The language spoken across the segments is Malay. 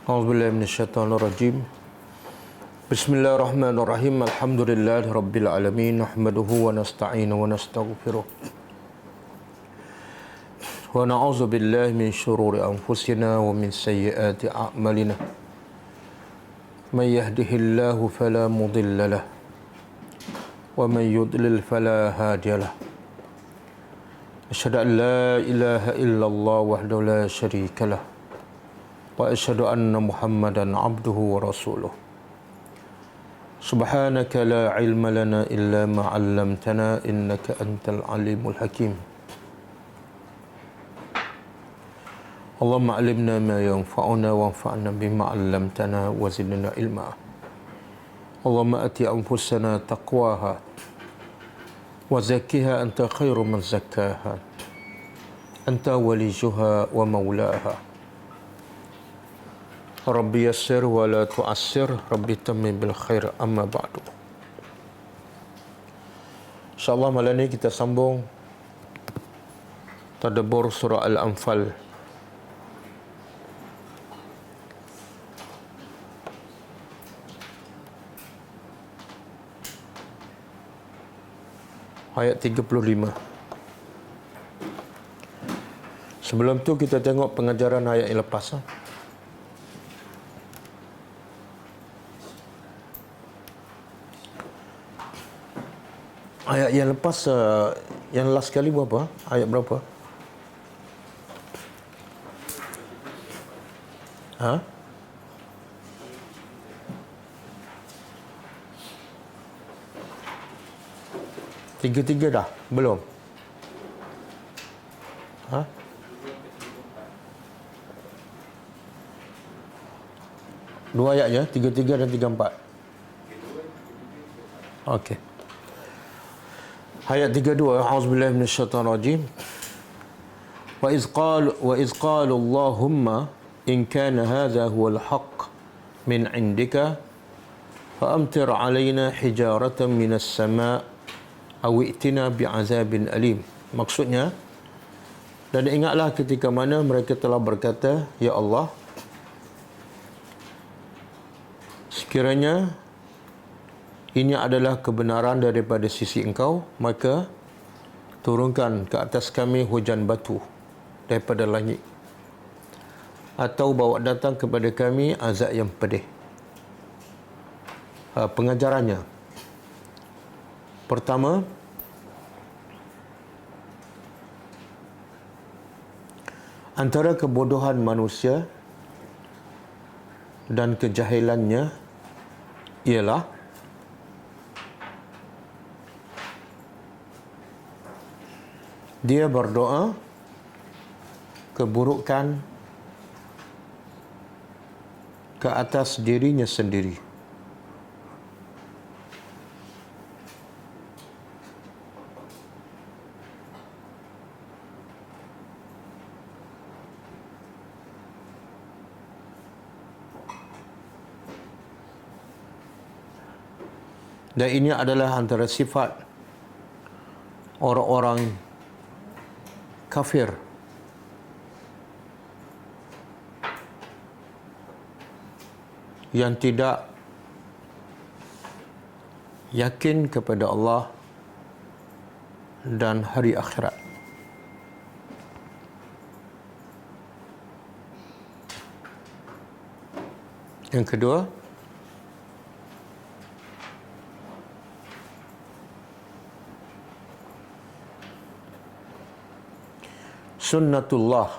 A'udzubillahi minasyaitonirrajim. Bismillahirrahmanirrahim. Alhamdulillahirabbil alamin. Nahmaduhu wa nasta'inu wa nastaghfiruh. Wa na'udzu billahi min syururi anfusina wa min sayyiati a'malina. May yahdihillahu fala mudilla lahu wa may yudlil fala hadiya lahu. Asyhadu an la ilaha illallah wahdahu la syarika lahu wa asyhadu anna Muhammadan abduhu wa rasuluh. Subhanaka la ilma lana illa ma 'allamtana innaka antal alimul hakim. Allahumma 'allimna ma yanfa'una wanfa'na bima 'allamtana wa zidna ilma. Allahumma ati anfusana taqwaha wa zakkiha anta khairu man zakkaha. Anta waliyuha wa maulaha. Rabbi yassir wa la tu'assir, Rabbi tammim bil khair, amma ba'du. InsyaAllah malam ini kita sambung tadabbur surah Al-Anfal. Ayat 35. Sebelum tu kita tengok pengajaran ayat yang lepas. Ayat yang lepas, yang last kali berapa? Ayat berapa? Ha? Tiga-tiga dah? Belum? Ha? Dua ayat je? Tiga-tiga dan tiga-empat? Okey. Ayat 32. A'udzubillahi minasyaitonirrajim. Wa iz qalu Allahumma in kana hadha huwal haqq min 'indika fa amtir 'alaina hijaratan minas sama' aw i'tina bi'azabin alim. Maksudnya, dan ingatlah ketika mana mereka telah berkata, ya Allah, sekiranya ini adalah kebenaran daripada sisi engkau, maka turunkan ke atas kami hujan batu daripada langit, atau bawa datang kepada kami azab yang pedih. Pengajarannya, pertama, antara kebodohan manusia dan kejahilannya ialah dia berdoa keburukan ke atas dirinya sendiri. Dan ini adalah antara sifat orang-orang kafir yang tidak yakin kepada Allah dan hari akhirat. Yang kedua, Sunnatullah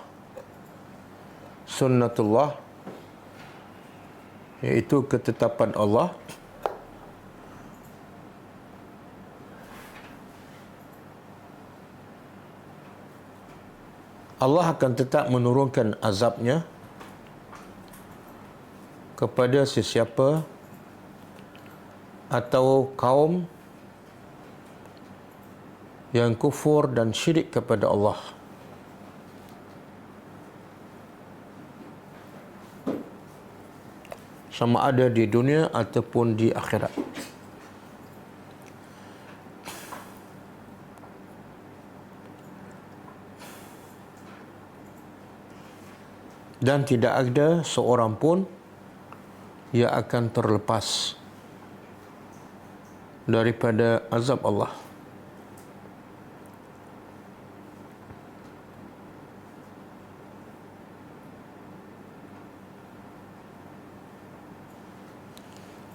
iaitu ketetapan Allah akan tetap menurunkan azabnya kepada sesiapa atau kaum yang kufur dan syirik kepada Allah. Sama ada di dunia ataupun di akhirat. Dan tidak ada seorang pun ia akan terlepas daripada azab Allah.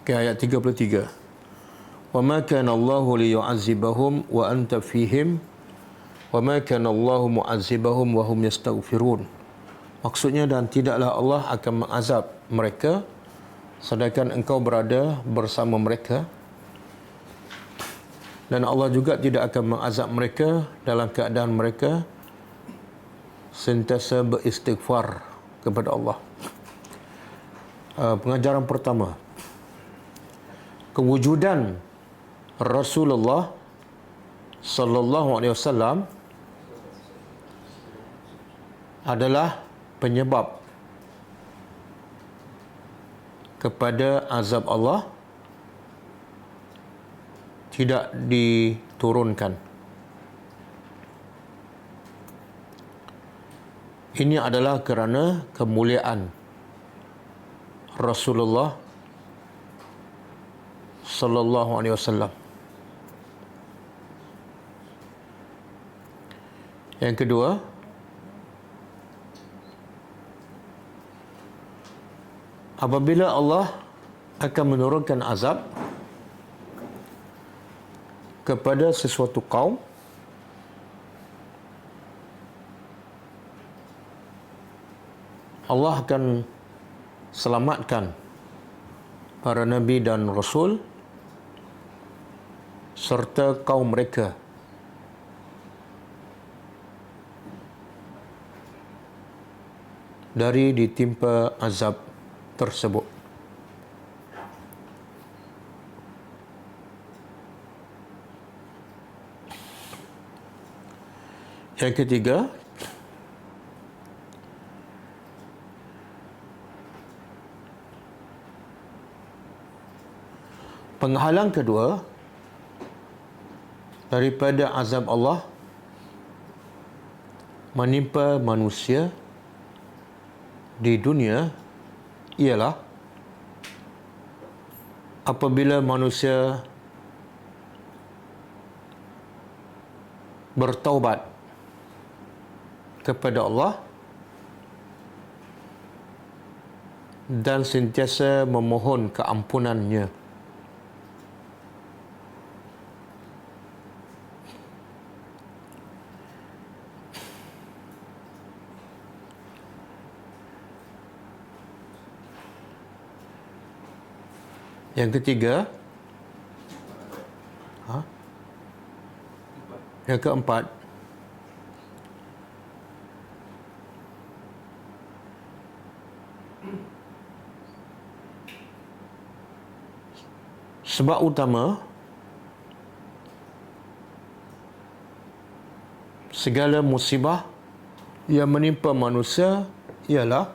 Ayat 33. Wa ma kana Allahu liyu'azzibahum wa anta fihim wa ma kana Allahu mu'azzibahum wa hum yastaghfirun. Maksudnya, dan tidaklah Allah akan mengazab mereka sedangkan engkau berada bersama mereka, dan Allah juga tidak akan mengazab mereka dalam keadaan mereka sentiasa beristighfar kepada Allah. Pengajaran pertama, kewujudan Rasulullah sallallahu alaihi wasallam adalah penyebab kepada azab Allah tidak diturunkan. Ini adalah kerana kemuliaan Rasulullah sallallahu alaihi wasallam. Yang kedua, apabila Allah akan menurunkan azab kepada sesuatu kaum, Allah akan selamatkan para nabi dan rasul serta kaum mereka dari ditimpa azab tersebut. Yang ketiga, penghalang kedua daripada azab Allah menimpa manusia di dunia ialah apabila manusia bertaubat kepada Allah dan sentiasa memohon keampunan-Nya. Yang ketiga, yang keempat, sebab utama segala musibah yang menimpa manusia ialah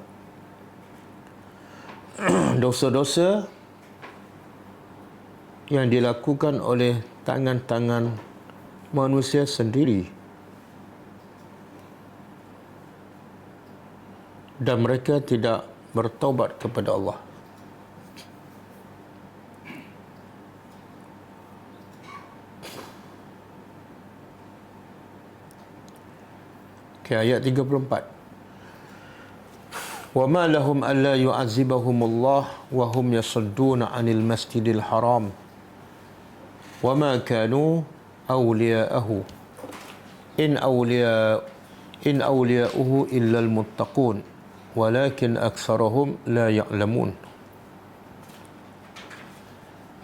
dosa-dosa yang dilakukan oleh tangan-tangan manusia sendiri, dan mereka tidak bertaubat kepada Allah. Ayat 34. Wa ma lahum alla yu'azzibahumullah wa hum yasudduna 'anil masjidil haram wa ma kanu awliya'ahu in awliya'uhu illa al-muttaqun walakin aktsarahum la ya'lamun.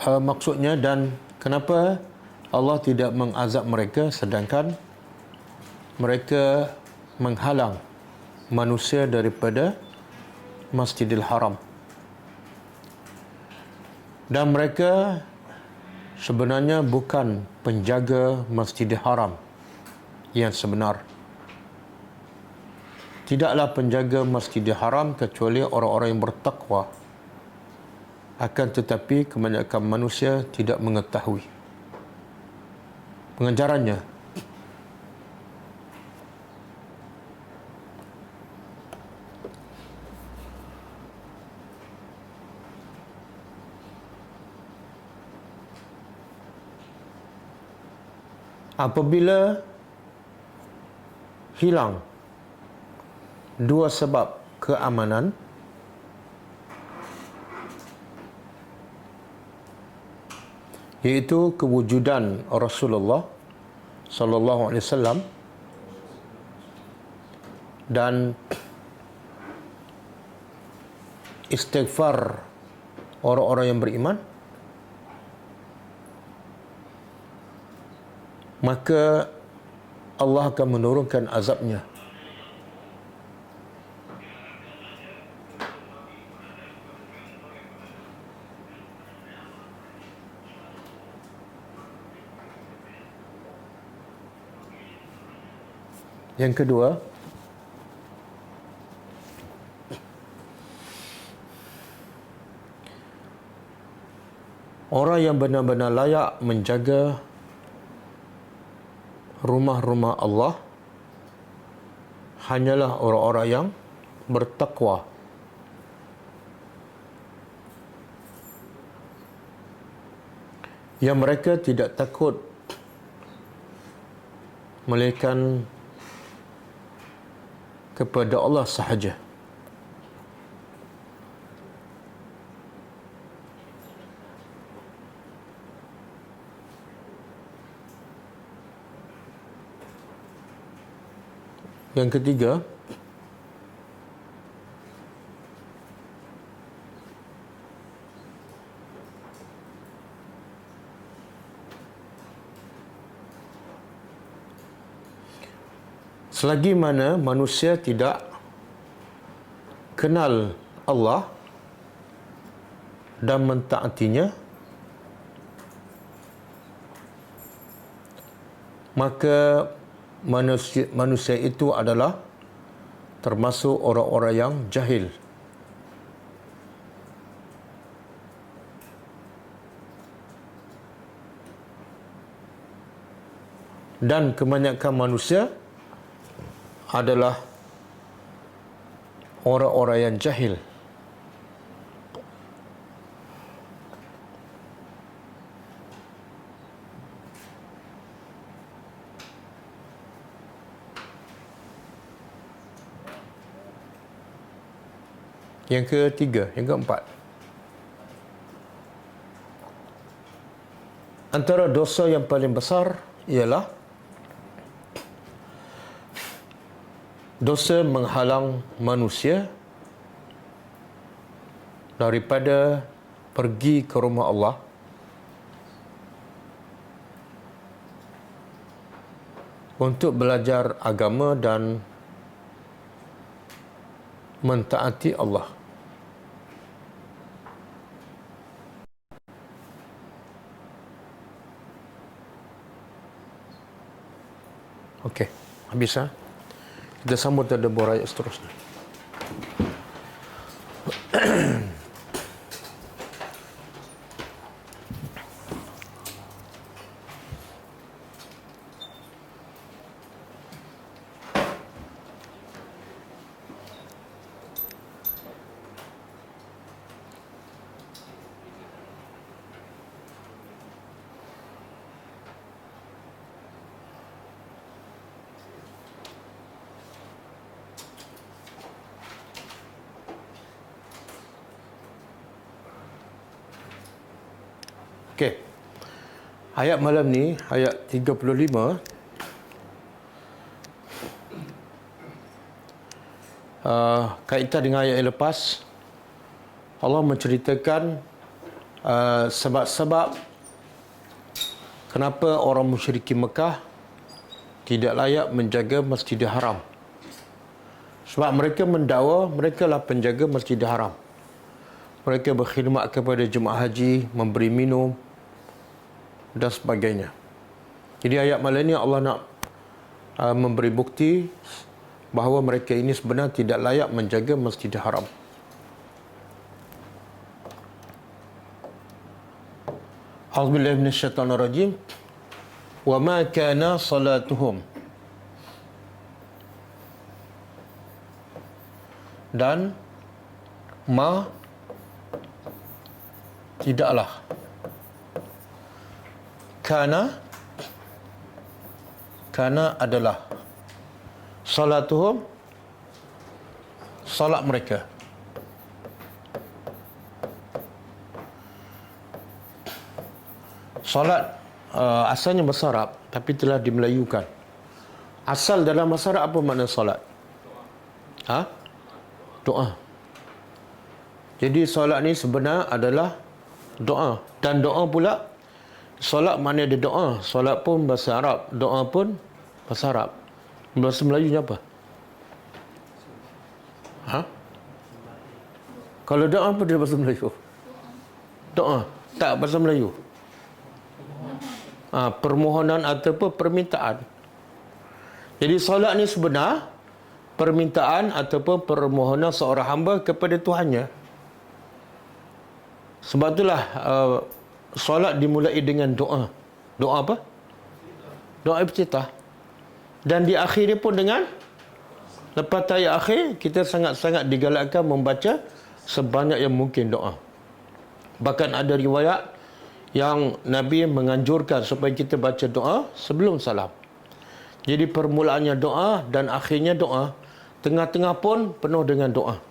Maksudnya, dan kenapa Allah tidak mengazab mereka sedangkan mereka menghalang manusia daripada Masjidil Haram, dan mereka sebenarnya bukan penjaga Masjidil Haram yang sebenar. Tidaklah penjaga Masjidil Haram kecuali orang-orang yang bertakwa. Akan tetapi kebanyakan manusia tidak mengetahui pengajarannya. Apabila hilang dua sebab keamanan, iaitu kewujudan Rasulullah sallallahu alaihi wasallam dan istighfar orang-orang yang beriman, maka Allah akan menurunkan azabnya. Yang kedua, orang yang benar-benar layak menjaga rumah-rumah Allah hanyalah orang-orang yang bertakwa. Yang mereka tidak takut melainkan kepada Allah sahaja. Yang ketiga, selagi mana manusia tidak kenal Allah dan mentaatinya, maka manusia itu adalah termasuk orang-orang yang jahil. Dan kebanyakan manusia adalah orang-orang yang jahil. Yang ketiga, yang keempat, antara dosa yang paling besar ialah dosa menghalang manusia daripada pergi ke rumah Allah untuk belajar agama dan mentaati Allah. Okey, habis ha? Kita sambut ada boraya seterusnya. Okey. Ayat malam ni, ayat 35, kaitan dengan ayat yang lepas, Allah menceritakan sebab-sebab kenapa orang musyrikin Mekah tidak layak menjaga Masjidil Haram. Sebab mereka mendakwa mereka lah penjaga Masjidil Haram. Mereka berkhidmat kepada jemaah haji, memberi minum dan sebagainya. Jadi ayat malam ni Allah nak memberi bukti bahawa mereka ini sebenarnya tidak layak menjaga Masjidil Haram. A'udzubillahi minasyaitonirrajim. Wa ma kana salatuhum, dan ma tidaklah, kana Kana adalah salatuhum, salat mereka. Salat asalnya bahasa Arab tapi telah dimelayukan. Asal dalam bahasa Arab apa makna salat? Doa. Jadi solat ni sebenar adalah doa. Dan doa pula, solat mana ada doa. Solat pun bahasa Arab, doa pun bahasa Arab. Bahasa Melayunya apa? Kalau doa apa dia bahasa Melayu? Doa, tak bahasa Melayu. Permohonan ataupun permintaan. Jadi solat ni sebenar permintaan ataupun permohonan seorang hamba kepada Tuhannya. Sebab itulah solat dimulai dengan doa. Doa apa? Doa iftitah. Dan diakhiri pun dengan, lepas ayat akhir, kita sangat-sangat digalakkan membaca sebanyak yang mungkin doa. Bahkan ada riwayat yang Nabi menganjurkan supaya kita baca doa sebelum salam. Jadi permulaannya doa dan akhirnya doa. Tengah-tengah pun penuh dengan doa.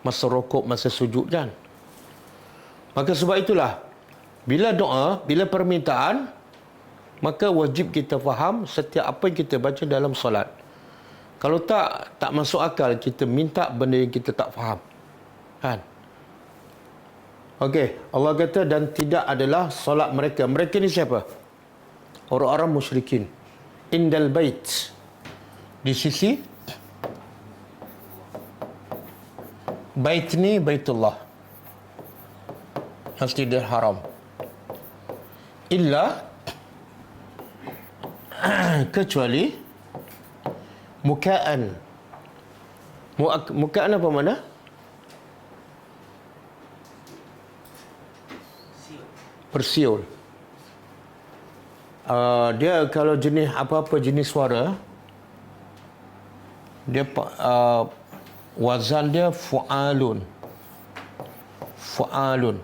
Masa rukuk, masa sujud kan. Maka sebab itulah, bila doa, bila permintaan, maka wajib kita faham setiap apa yang kita baca dalam solat. Kalau tak masuk akal kita minta benda yang kita tak faham. Kan? Okey, Allah kata dan tidak adalah solat mereka. Mereka ni siapa? Orang-orang musyrikin. Indal bait. Di sisi bait ni Baitullah. Masjidil Haram. Illa kecuali muka'an. Muka'an apa mana? Bersiul. Dia kalau jenis apa-apa jenis suara, dia wazan dia fu'alun. Fu'alun.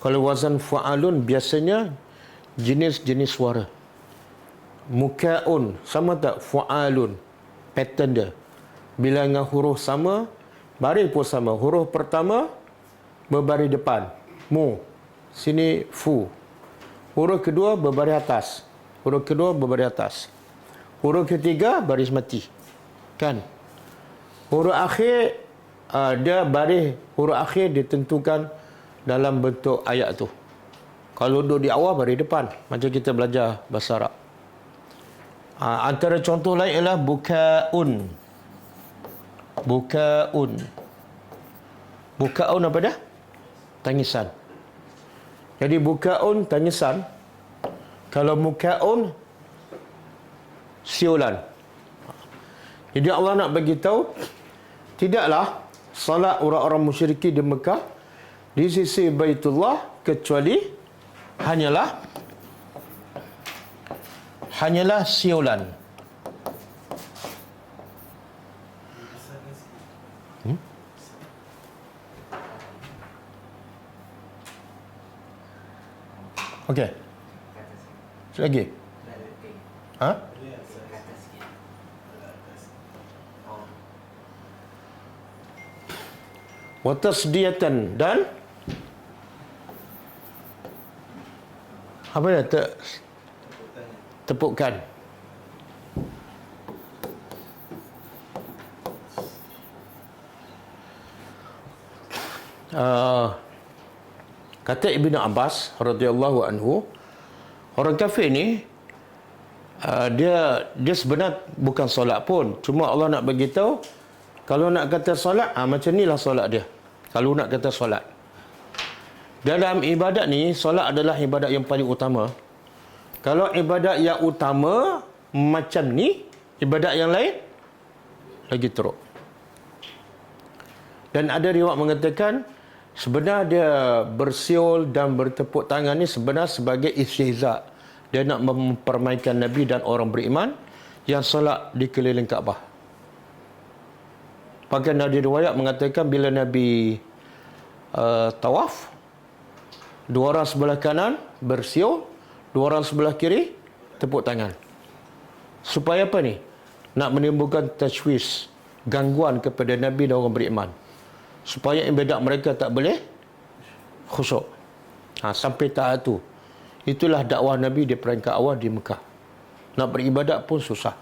Kalau wazan fu'alun biasanya jenis-jenis suara. Muka'un sama tak? Fu'alun. Pattern dia. Bilangan huruf sama, baris pun sama. Huruf pertama berbaris depan. Mu. Sini fu. Huruf kedua berbaris atas. Huruf kedua berbaris atas. Huruf ketiga baris mati. Kan? Huruf akhir dia baris huruf akhir ditentukan dalam bentuk ayat tu. Kalau duduk di awal baris depan, macam kita belajar bahasa Arab. Antara contoh lain ialah buka'un. Buka'un. Buka'un apa dah? Tangisan. Jadi buka'un tangisan. Kalau muka'un siulan. Jadi Allah nak bagi tahu tidaklah salat orang-orang musyriki di Mekah di sisi Baitullah kecuali hanyalah siulan. Okey. Lagi. Wa tasdiyatan dan apa dia? Tepukkan. Kata Ibnu Abbas radhiyallahu anhu, orang kafir ni dia sebenarnya bukan solat pun, cuma Allah nak bagi tahu kalau nak kata solat macam inilah solat dia. Kalau nak kata solat dalam ibadat ni, solat adalah ibadat yang paling utama. Kalau ibadat yang utama macam ni, ibadat yang lain lagi teruk. Dan ada riwayat mengatakan sebenarnya dia bersiul dan bertepuk tangan ni sebenarnya sebagai istihza. Dia nak mempermainkan Nabi dan orang beriman yang solat di keliling Kaabah. Bahkan ada riwayat mengatakan bila Nabi tawaf, dua orang sebelah kanan bersiul, dua orang sebelah kiri tepuk tangan. Supaya apa ni? Nak menimbulkan tashwish, gangguan kepada Nabi dan orang beriman. Supaya ibadat mereka tak boleh khusyuk. Sampai tahap tu. Itulah dakwah Nabi di peringkat awal di Mekah. Nak beribadat pun susah.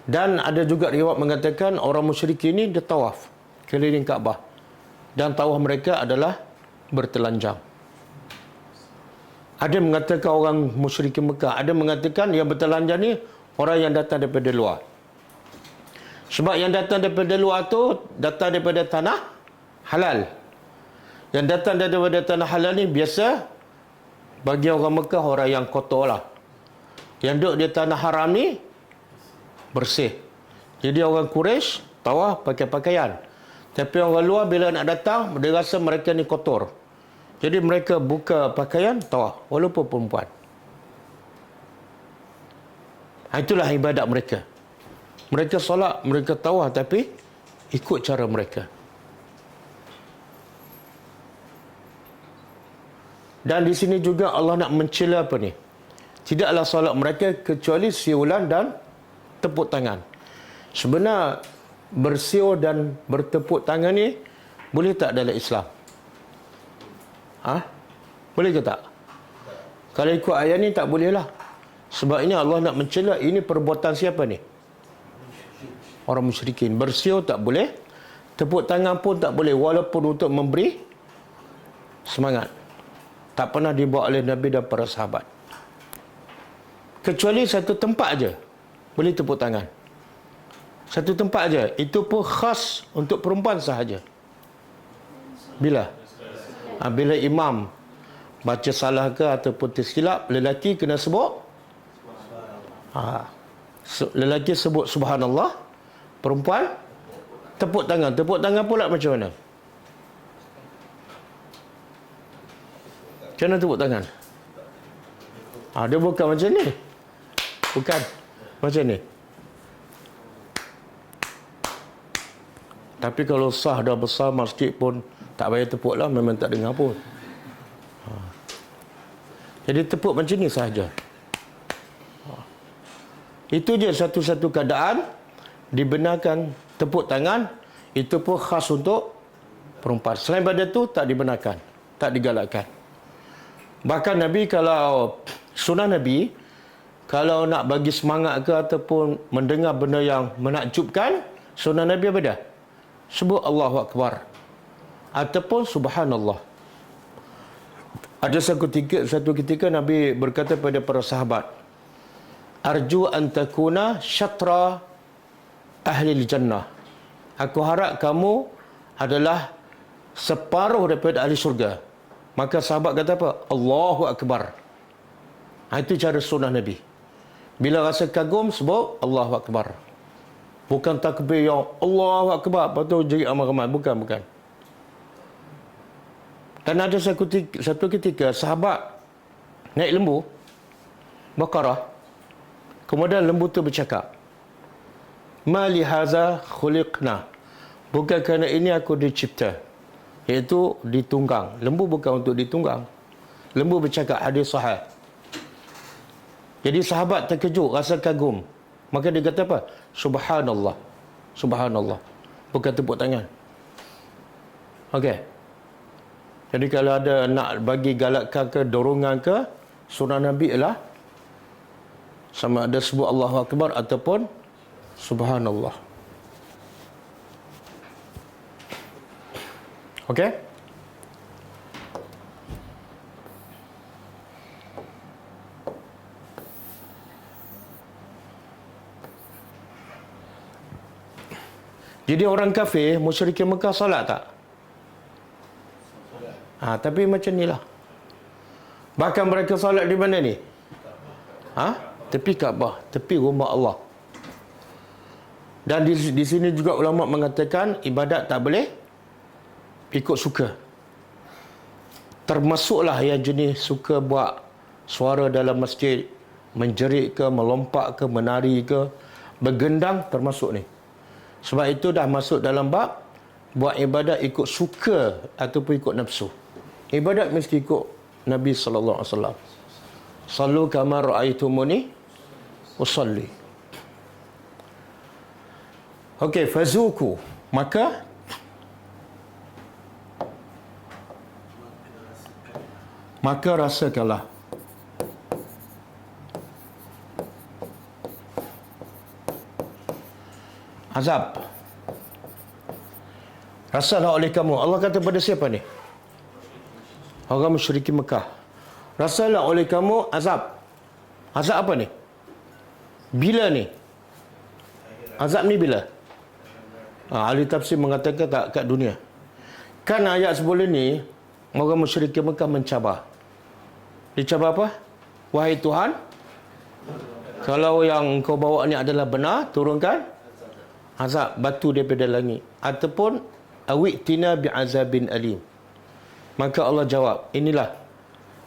Dan ada juga riwayat mengatakan orang musyrik ini dia tawaf keliling Kaabah. Dan tawaf mereka adalah bertelanjang. Ada mengatakan orang musyrik Mekah, ada mengatakan yang bertelanjang ni orang yang datang daripada luar. Sebab yang datang daripada luar tu datang daripada tanah halal. Yang datang daripada tanah halal ni biasa bagi orang Mekah orang yang kotor lah. Yang duduk di tanah haram ni bersih. Jadi orang Quraisy tawaf pakai pakaian. Tapi orang luar bila nak datang dia rasa mereka ni kotor. Jadi mereka buka pakaian tawaf walaupun perempuan. Itulah ibadat mereka. Mereka solat, mereka tawaf tapi ikut cara mereka. Dan di sini juga Allah nak mencela apa ni? Tidaklah solat mereka kecuali siulan dan tepuk tangan. Sebenarnya bersiul dan bertepuk tangan ni boleh tak dalam Islam? Boleh ke tak? Kalau ikut ayat ni tak boleh lah. Sebab ini Allah nak mencela, ini perbuatan siapa ni? Orang musyrikin. Bersiul tak boleh, tepuk tangan pun tak boleh, walaupun untuk memberi semangat. Tak pernah dibawa oleh Nabi dan para sahabat. Kecuali satu tempat aja boleh tepuk tangan. Satu tempat aja. Itu pun khas untuk perempuan sahaja. Bila? Bila imam baca salah ke ataupun tersilap, lelaki kena sebut. Lelaki sebut subhanallah, perempuan tepuk tangan. Tepuk tangan pula macam mana? Macam mana tepuk tangan? Dia bukan macam ni. Bukan macam ni. Tapi kalau sah dah besar masjid pun tak payah tepuk lah, memang tak dengar pun. Jadi tepuk macam ni sahaja. Itu je satu-satu keadaan dibenarkan tepuk tangan. Itu pun khas untuk perempuan. Selain daripada itu tak dibenarkan, tak digalakkan. Bahkan Nabi kalau sunnah Nabi, kalau nak bagi semangat ke ataupun mendengar benda yang menakjubkan, sunnah Nabi apa dah? Sebut Allahu Akbar ataupun Subhanallah. Ada satu ketika Nabi berkata kepada para sahabat, Arju an takuna syatra ahli jannah. Aku harap kamu adalah separuh daripada ahli syurga. Maka sahabat kata apa? Allahu Akbar. Itu cara sunnah Nabi. Bila rasa kagum, sebut Allahu Akbar. Bukan takbir yang Allahu Akbar, lepas tu jerit ramai-ramai. Bukan. Dan ada satu ketika sahabat naik lembu Baqarah. Kemudian lembu tu bercakap, Ma li haza khuliqna. Bukan kerana ini aku dicipta. Iaitu ditunggang. Lembu bukan untuk ditunggang. Lembu bercakap, hadis sahih. Jadi sahabat terkejut, rasa kagum. Maka dia kata apa? Subhanallah. Subhanallah. Bukan tepuk tangan. Okey. Jadi kalau ada nak bagi galakkan ke, dorongan ke, sunnah Nabi ialah sama ada sebut Allahu Akbar ataupun Subhanallah. Okey? Jadi orang kafir, musyrikin Mekah solat tak? Tapi macam ni lah. Bahkan mereka solat di mana ni? Tepi Kaabah, tepi rumah Allah. Dan di sini juga ulama mengatakan ibadat tak boleh ikut suka. Termasuklah yang jenis suka buat suara dalam masjid, menjerit ke, melompat ke, menari ke, bergendang, termasuk ni. Sebab itu dah masuk dalam bab buat ibadat ikut suka ataupun ikut nafsu. Ibadat mesti ikut Nabi sallallahu alaihi wasallam. Sallu kama ra'aitumuni usalli. Okey, fazuku, maka rasakanlah. Azab. Rasalah oleh kamu. Allah kata pada siapa ni? Orang musyrikin Mekah. Rasalah oleh kamu azab. Azab apa ni? Bila ni? Azab ni bila? Ahli tafsir mengatakan tak kat dunia. Kan ayat sebelum ni orang musyrikin Mekah mencabar. Dicabar apa? Wahai Tuhan, kalau yang kau bawa ni adalah benar, turunkan azab batu daripada langit, ataupun awitina bi'azabin alim. Maka Allah jawab, inilah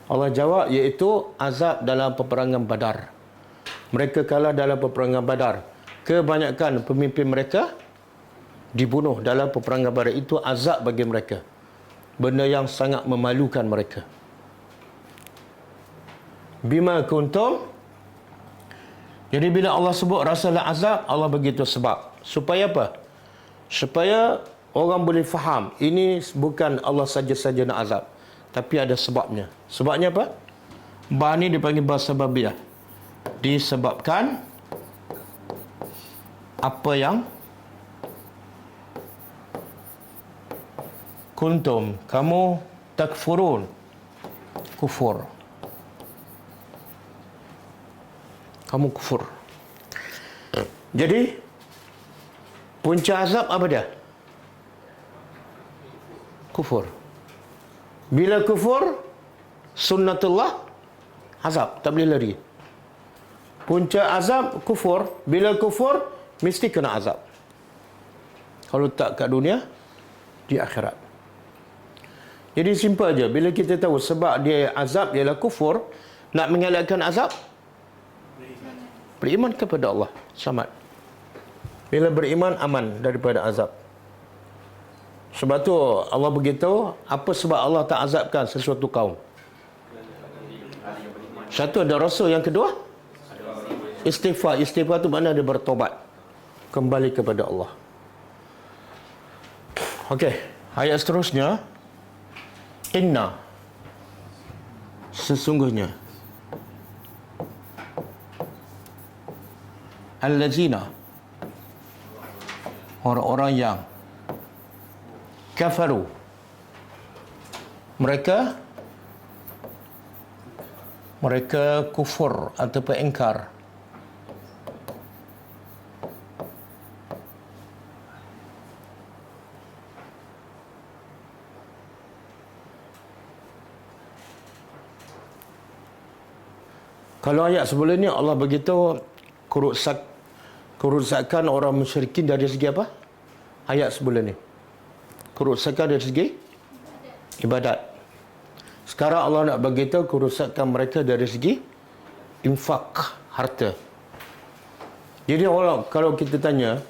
Allah jawab, iaitu azab dalam peperangan Badar. Mereka kalah dalam peperangan Badar. Kebanyakan pemimpin mereka dibunuh dalam peperangan Badar. Itu azab bagi mereka, benda yang sangat memalukan mereka. Bima kuntum. Jadi bila Allah sebut rasalah azab, Allah begitu sebab. Supaya apa? Supaya orang boleh faham, ini bukan Allah saja-saja nak azab, tapi ada sebabnya. Sebabnya apa? Bah ni dipanggil bah sababiyah. Disebabkan apa yang kuntum, kamu takfurun, kufur. Kamu kufur. Jadi punca azab apa dia? Kufur. Bila kufur, sunnatullah, azab, tak boleh lari. Punca azab kufur. Bila kufur, mesti kena azab. Kalau tak kat dunia, di akhirat. Jadi simple aja. Bila kita tahu sebab dia azab ialah kufur, nak mengelakkan azab, beriman kepada Allah, selamat. Bila beriman, aman daripada azab. Sebab tu Allah beritahu apa sebab Allah tak azabkan sesuatu kaum. Satu, ada rasul. Yang kedua, istighfar. Istighfar tu makna dia bertobat, kembali kepada Allah. Okey, ayat seterusnya, inna, sesungguhnya, allazina, orang-orang yang kafaru, mereka kufur ataupun ingkar. Kalau ayat sebelum ni Allah beritahu kerusakan orang musyrikin dari segi apa? Ayat sebelum ni, kerusakan dari segi ibadat. Sekarang Allah nak beritahu kerusakan mereka dari segi infak, harta. Jadi orang, kalau kita tanya,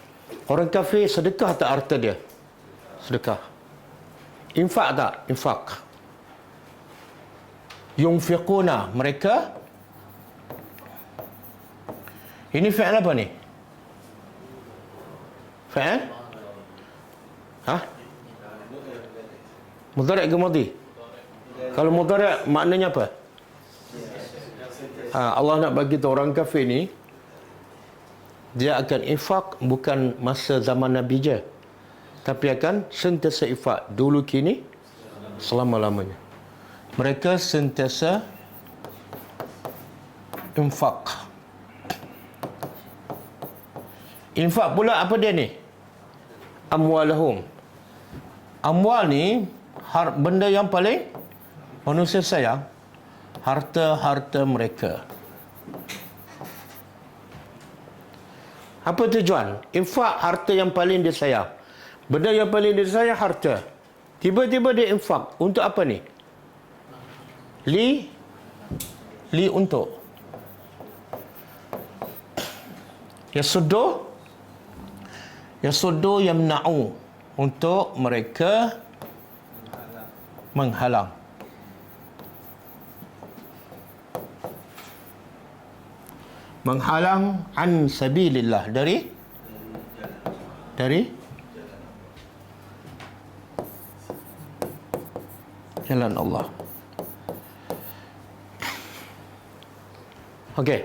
orang kafir sedekah tak harta dia? Sedekah. Infak tak? Infak. Yunfiquna, mereka, ini fi'il apa ni? Fi'il? Mudhari' ke madhi? Kalau mudhari' maknanya apa? Allah nak bagi tahu orang kafir ni, dia akan infak bukan masa zaman Nabi je, tapi akan sentiasa infak dulu kini selama-lamanya. Mereka sentiasa infak. Infak pula apa dia ni? Amwalahum. Amwal ni benda yang paling manusia sayang. Harta-harta mereka. Apa tujuan? Infak harta yang paling dia sayang. Benda yang paling dia sayang harta. Tiba-tiba dia infak. Untuk apa ni? Li untuk. Yasuddu yamna'u, untuk mereka menghalang. Menghalang an sabilillah, dari jalan Allah. Okey.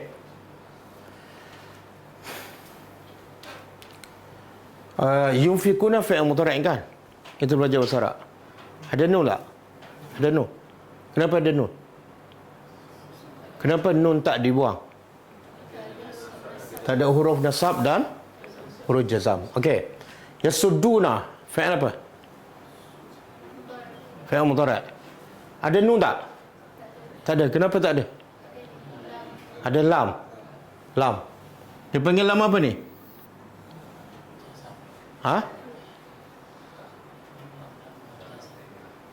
Yunfikuna fi'il mudhari' kan? Itu belajar bahasa Arab. Ada nun tak? Ada nun. Kenapa ada nun? Kenapa nun tak dibuang? Tak ada huruf nasab dan huruf jazam. Okey. Yasudduna, fi'il apa? Fi'il mudhari'. Ada nun tak? Tak ada. Kenapa tak ada? Ada lam. Lam. Dia panggil lam apa ni? Ha?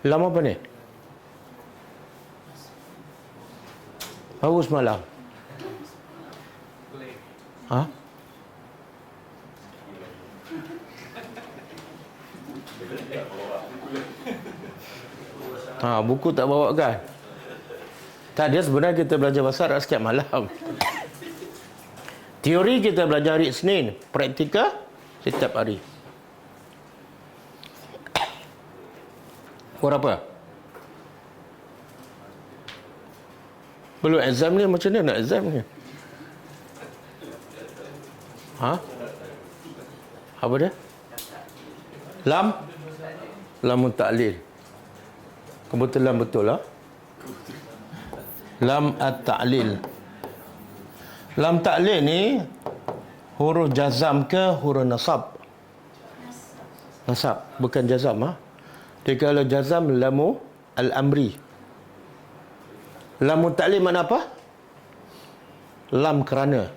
Lam apa ni? Bagus malam. Ha? Buku tak bawa kan? Tak, dia sebenarnya kita belajar bahasa Arab setiap malam. Teori kita belajar hari Isnin, praktikal setiap hari. Berapa? Belum exam ni, macam mana nak exam ni? Ha? Apa dia? Lamun ta'lil. Kebetulan betul lah. Lam at-ta'lil. Lam ta'lil ni huruf jazam ke huruf nasab? Nasab, bukan jazam. Dia kalau jazam lamu al-amri. Lamu ta'lil makna apa? Lam kerana.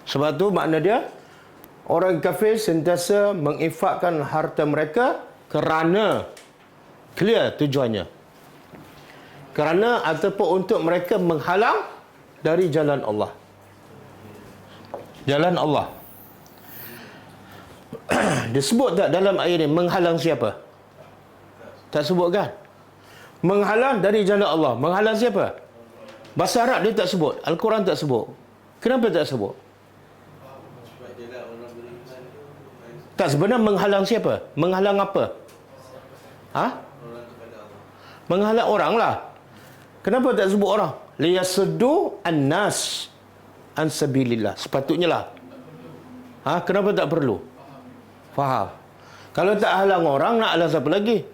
Sebab tu makna dia orang kafir sentiasa menginfakkan harta mereka kerana clear tujuannya. Kerana ataupun untuk mereka menghalang dari jalan Allah. Jalan Allah. Disebut tak dalam ayat ini menghalang siapa? Tak sebut kan? Menghalang dari jalan Allah. Menghalang siapa? Bahasa Arab dia tak sebut. Al-Quran tak sebut. Kenapa tak sebut? Tak, sebenarnya menghalang siapa? Menghalang apa? Ha? Menghalang orang lah. Kenapa tak sebut orang? Liyasuddu an-nas an sabilillah. Sepatutnya lah. Kenapa tak perlu? Faham? Kalau tak halang orang, nak halang siapa lagi?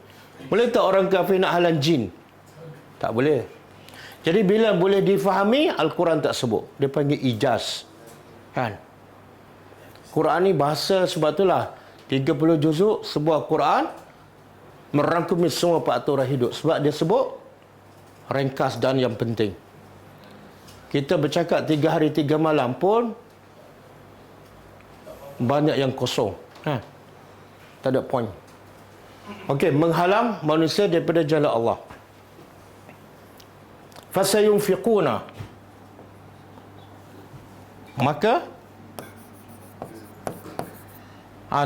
Boleh tak orang kafir nak halang jin? Tak boleh. Jadi bila boleh difahami, Al-Quran tak sebut. Dia panggil ijaz. Kan? Quran ni bahasa, sebab itulah 30 juzuk sebuah Quran merangkumi semua peraturan hidup. Sebab dia sebut ringkas dan yang penting. Kita bercakap 3 hari 3 malam pun banyak yang kosong. Tak ada point. Okey, menghalang manusia daripada jalan Allah. Fasayunfiquna. Maka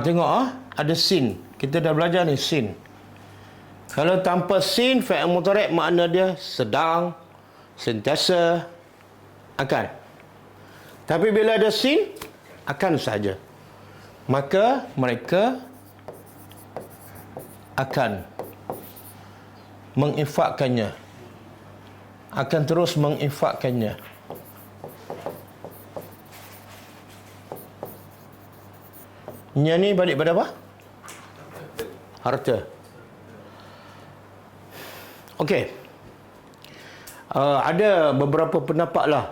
tengok ada sin. Kita dah belajar ni sin. Kalau tanpa sin, fi'il mudhari' makna dia sedang, sentiasa, akan. Tapi bila ada sin, akan saja. Maka mereka akan menginfakkannya. Akan terus menginfakkannya. Nya ni balik pada apa? Harta. Okey. Ada beberapa pendapat lah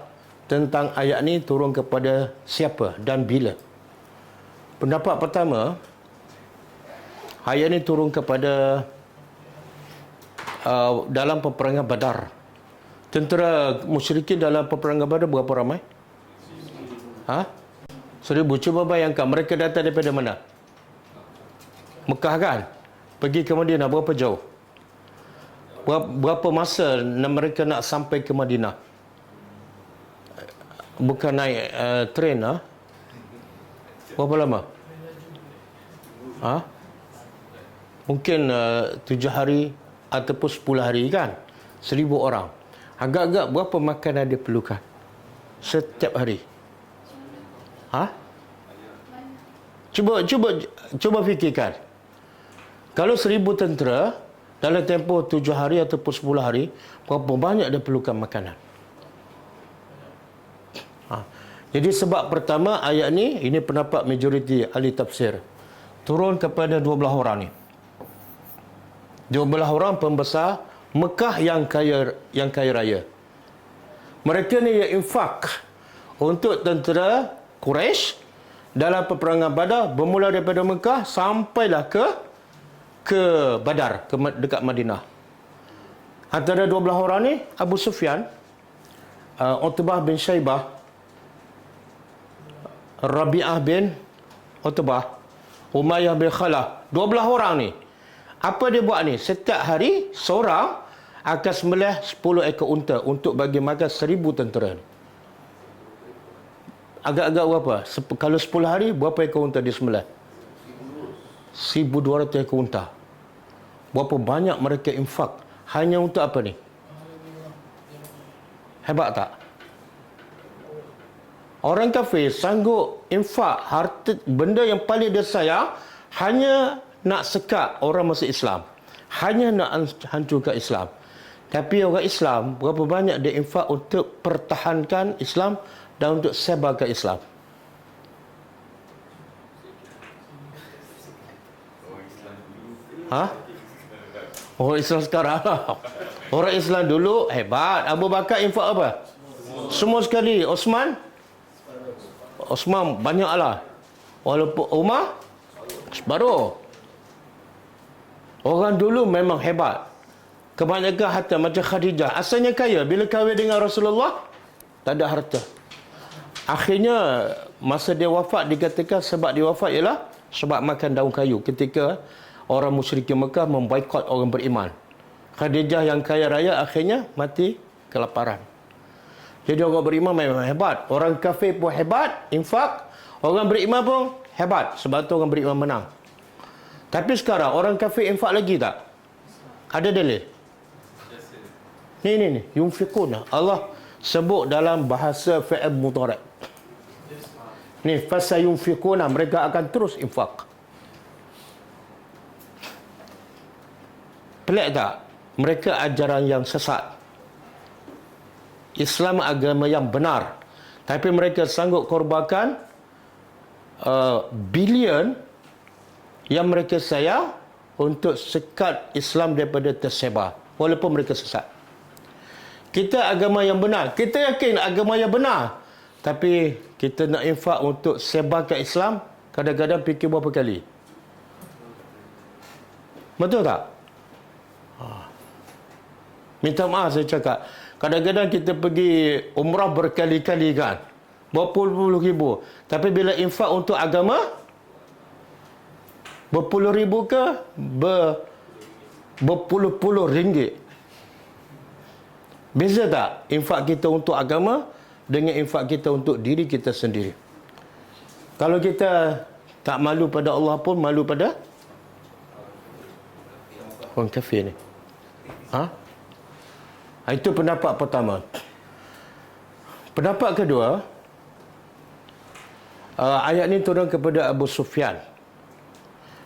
tentang ayat ni turun kepada siapa dan bila. Pendapat pertama, ayat ni turun kepada dalam peperangan Badar. Tentera musyrikin dalam peperangan Badar berapa ramai? 1,000. Cuba bayangkan mereka datang daripada mana? Mekah kan? Pergi ke Madinah berapa jauh? Berapa masa mereka nak sampai ke Madinah? Bukan naik train Berapa lama? Mungkin 7 hari ataupun 10 hari kan? 1,000 orang. Agak-agak berapa makanan dia perlukan setiap hari? Ha? Cuba fikirkan. Kalau 1,000 tentera dalam tempoh 7 hari ataupun 10 hari, berapa banyak dia perlukan makanan? Jadi sebab pertama ayat ni, ini pendapat majoriti ahli tafsir, turun kepada 12 orang ni. 12 orang pembesar Mekah yang kaya raya. Mereka ni yang infak untuk tentera Quraisy dalam peperangan Badar, bermula daripada Mekah sampailah ke Badar, dekat Madinah. Antara 12 orang ni, Abu Sufyan, Utbah bin Syaibah, Rabi'ah bin Utbah, Umayyah bin Khalaf. 12 orang ni, apa dia buat ni? Setiap hari seorang akan sembelih 10 ekor unta untuk bagi makan 1,000 tentera. Agak-agak berapa? Kalau 10 hari, berapa ekor unta dia sembelih? 1,200 ekor unta. Berapa banyak mereka infak hanya untuk apa ni? Hebat tak? Orang kafir sanggup infak harta, benda yang paling dia sayang, hanya nak sekat orang masuk Islam, hanya nak hancurkan Islam. Tapi orang Islam, berapa banyak dia infak untuk pertahankan Islam dan untuk sebarkan Islam? Orang Islam sekarang. Orang Islam dulu hebat. Abu Bakar infak apa? Semua sekali. Osman banyaklah. Walaupun Umar separuh. Orang dulu memang hebat. Kebanyakan harta, macam Khadijah, asalnya kaya. Bila kahwin dengan Rasulullah, tak ada harta. Akhirnya masa dia wafat, dikatakan sebab dia wafat ialah sebab makan daun kayu ketika orang musyrikin Mekah memboikot orang beriman. Khadijah yang kaya raya akhirnya mati kelaparan. Jadi orang beriman memang hebat. Orang kafir pun hebat, infak. Orang beriman pun hebat, sebab tu orang beriman menang. Tapi sekarang orang kafir infak lagi tak? Ada dalil? Ni yunfiquna. Allah sebut dalam bahasa fi'il mudhari'. Ni fasayunfiquna, mereka akan terus infak. Pelik tak? Mereka ajaran yang sesat. Islam agama yang benar. Tapi mereka sanggup korbankan bilion yang mereka sayang untuk sekat Islam daripada tersebar. Walaupun mereka sesat. Kita agama yang benar. Kita yakin agama yang benar. Tapi kita nak infak untuk sebarkan Islam, kadang-kadang fikir berapa kali. Betul tak? Minta maaf saya cakap. Kadang-kadang kita pergi umrah berkali-kali kan. Berpuluh-puluh ribu. Tapi bila infak untuk agama, berpuluh ribu ke berpuluh-puluh ringgit. Beza tak infak kita untuk agama dengan infak kita untuk diri kita sendiri? Kalau kita tak malu pada Allah pun malu pada orang kafir ni. Itu pendapat pertama. Pendapat kedua, ayat ni turun kepada Abu Sufyan.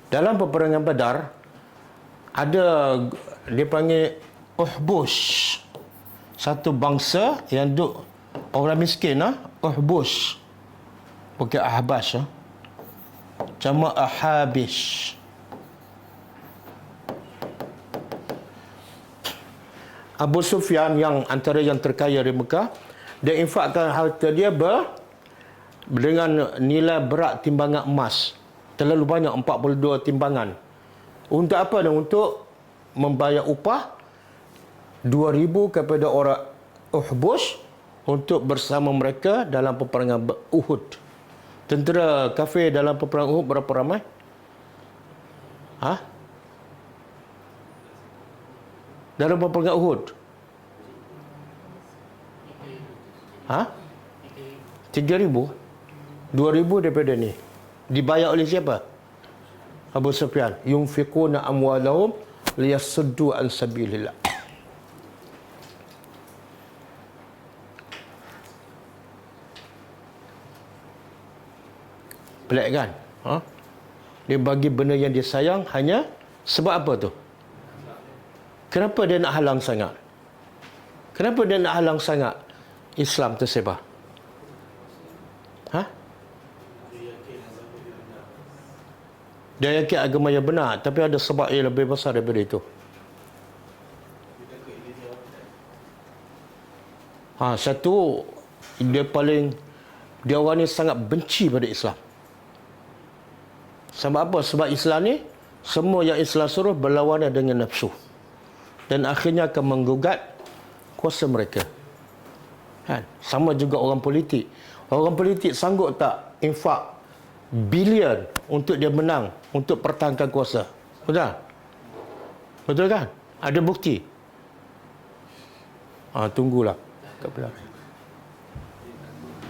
Dalam peperangan Badar, ada dia panggil Uhbush, satu bangsa yang duk orang miskin, Uhbush, bukan Ahbash, jamak Ahabish. Abu Sufyan yang antara yang terkaya di Mekah, dia infakkan harta dia dengan nilai berat timbangan emas. Terlalu banyak, 42 timbangan. Untuk apa? Untuk membayar upah 2,000 kepada orang Uhbush untuk bersama mereka dalam peperangan Uhud. Tentera kafir dalam peperangan Uhud berapa ramai? Dalam peperangan Uhud? 3,000? 2,000 daripada ni. Dibayar oleh siapa? Abu Sufyan. Yunfiquna amwalahum liyasuddu an sabilillah. Pelik kan? Dia bagi benda yang dia sayang hanya sebab apa tu? Kenapa dia nak halang sangat? Kenapa dia nak halang sangat Islam tersebar? Dia yakin agama yang benar, tapi ada sebab yang lebih besar daripada itu. Satu, dia orang ni sangat benci pada Islam. Sebab apa? Sebab Islam ni, semua yang Islam suruh berlawanan dengan nafsu. Dan akhirnya akan menggugat kuasa mereka. Sama juga orang politik. Orang politik sanggup tak infak bilion untuk dia menang, untuk pertahankan kuasa? Betul? Betul kan? Ada bukti. Tunggulah.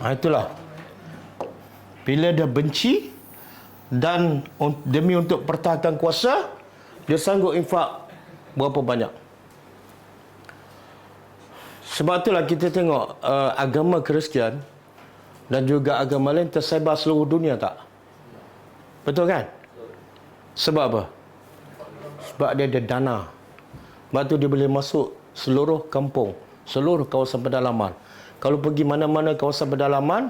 Itulah. Bila dia benci dan demi untuk pertahankan kuasa, dia sanggup infak berapa banyak. Sebab itulah kita tengok agama Kristian dan juga agama lain tersebar seluruh dunia, tak? Betul kan? Sebab apa? Sebab dia ada dana. Sebab tu dia boleh masuk seluruh kampung, seluruh kawasan pedalaman. Kalau pergi mana-mana kawasan pedalaman,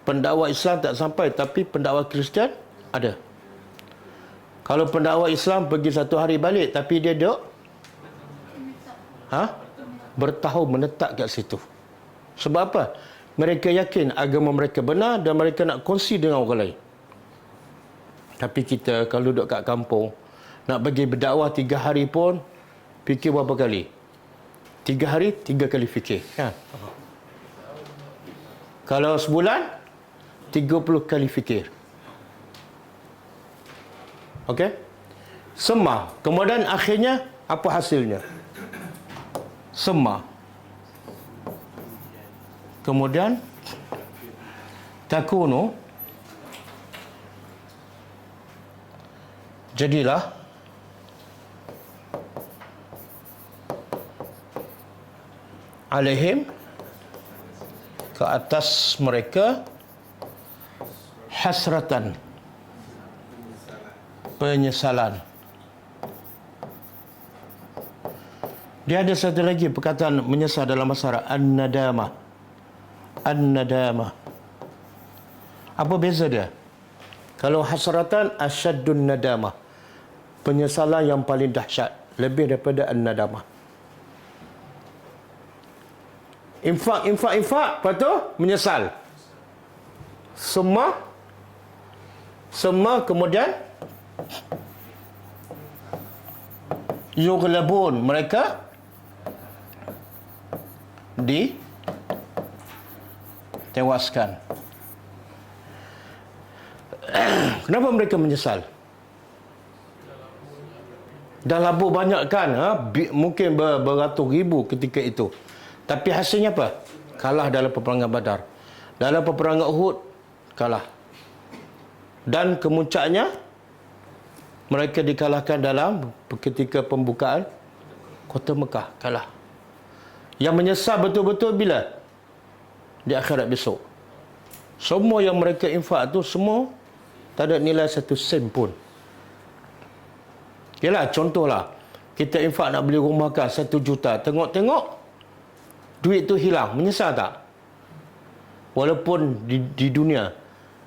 pendakwa Islam tak sampai, tapi pendakwa Kristian ada. Kalau pendakwa Islam pergi satu hari balik, tapi dia duduk bertahun menetap kat situ. Sebab apa? Mereka yakin agama mereka benar dan mereka nak kongsi dengan orang lain. Tapi kita kalau duduk kat kampung, nak pergi berdakwah 3 hari pun fikir berapa kali? 3 hari, 3 kali fikir. Kalau sebulan, 30 kali fikir. Okey? Semah. Kemudian akhirnya, apa hasilnya? Semah. Kemudian, takunu, jadilah alaihim, ke atas mereka, hasratan, penyesalan. Dia ada satu lagi perkataan menyesal dalam bahasa Arab, an-nadamah. An-nadamah. Apa beza dia? Kalau hasratan, asyaddun nadamah. Penyesalan yang paling dahsyat, lebih daripada an-nadamah. Infak, lepas tu menyesal. Semua kemudian yughlabun, mereka ditewaskan. Kenapa mereka menyesal? Dah labur banyak kan, mungkin beratus ribu ketika itu. Tapi hasilnya apa? Kalah dalam peperangan Badar. Dalam peperangan Uhud, kalah. Dan kemuncaknya, mereka dikalahkan dalam ketika pembukaan kota Mekah. Kalah. Yang menyesal betul-betul bila? Di akhirat besok. Semua yang mereka infak tu, semua tak ada nilai 1 sen pun. Yalah, contohlah. Kita infak nak beli rumah kan 1 juta. Tengok-tengok, duit tu hilang. Menyesal tak? Walaupun di dunia.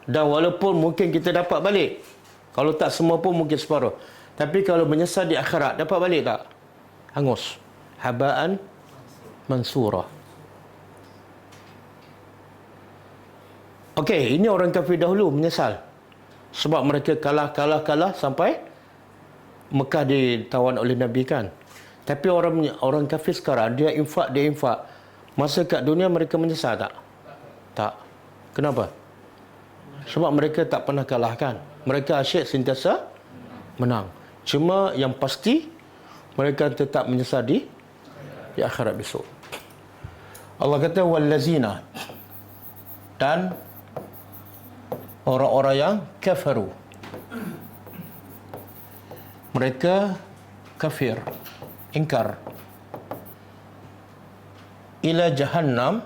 Dan walaupun mungkin kita dapat balik. Kalau tak semua pun mungkin separuh. Tapi kalau menyesal di akhirat, dapat balik tak? Hangus. Haba'an mansurah. Okey, ini orang kafir dahulu menyesal. Sebab mereka kalah sampai Mekah ditawan oleh Nabi kan. Tapi orang kafir sekarang, dia infak. Masa kat dunia mereka menyesal tak? Tak. Kenapa? Sebab mereka tak pernah kalahkan. Mereka asyik sentiasa menang. Cuma yang pasti, mereka tetap menyesal di akhirat besok. Allah kata, wallazina, dan orang-orang yang kafaru. Mereka kafir, ingkar. Ila jahannam,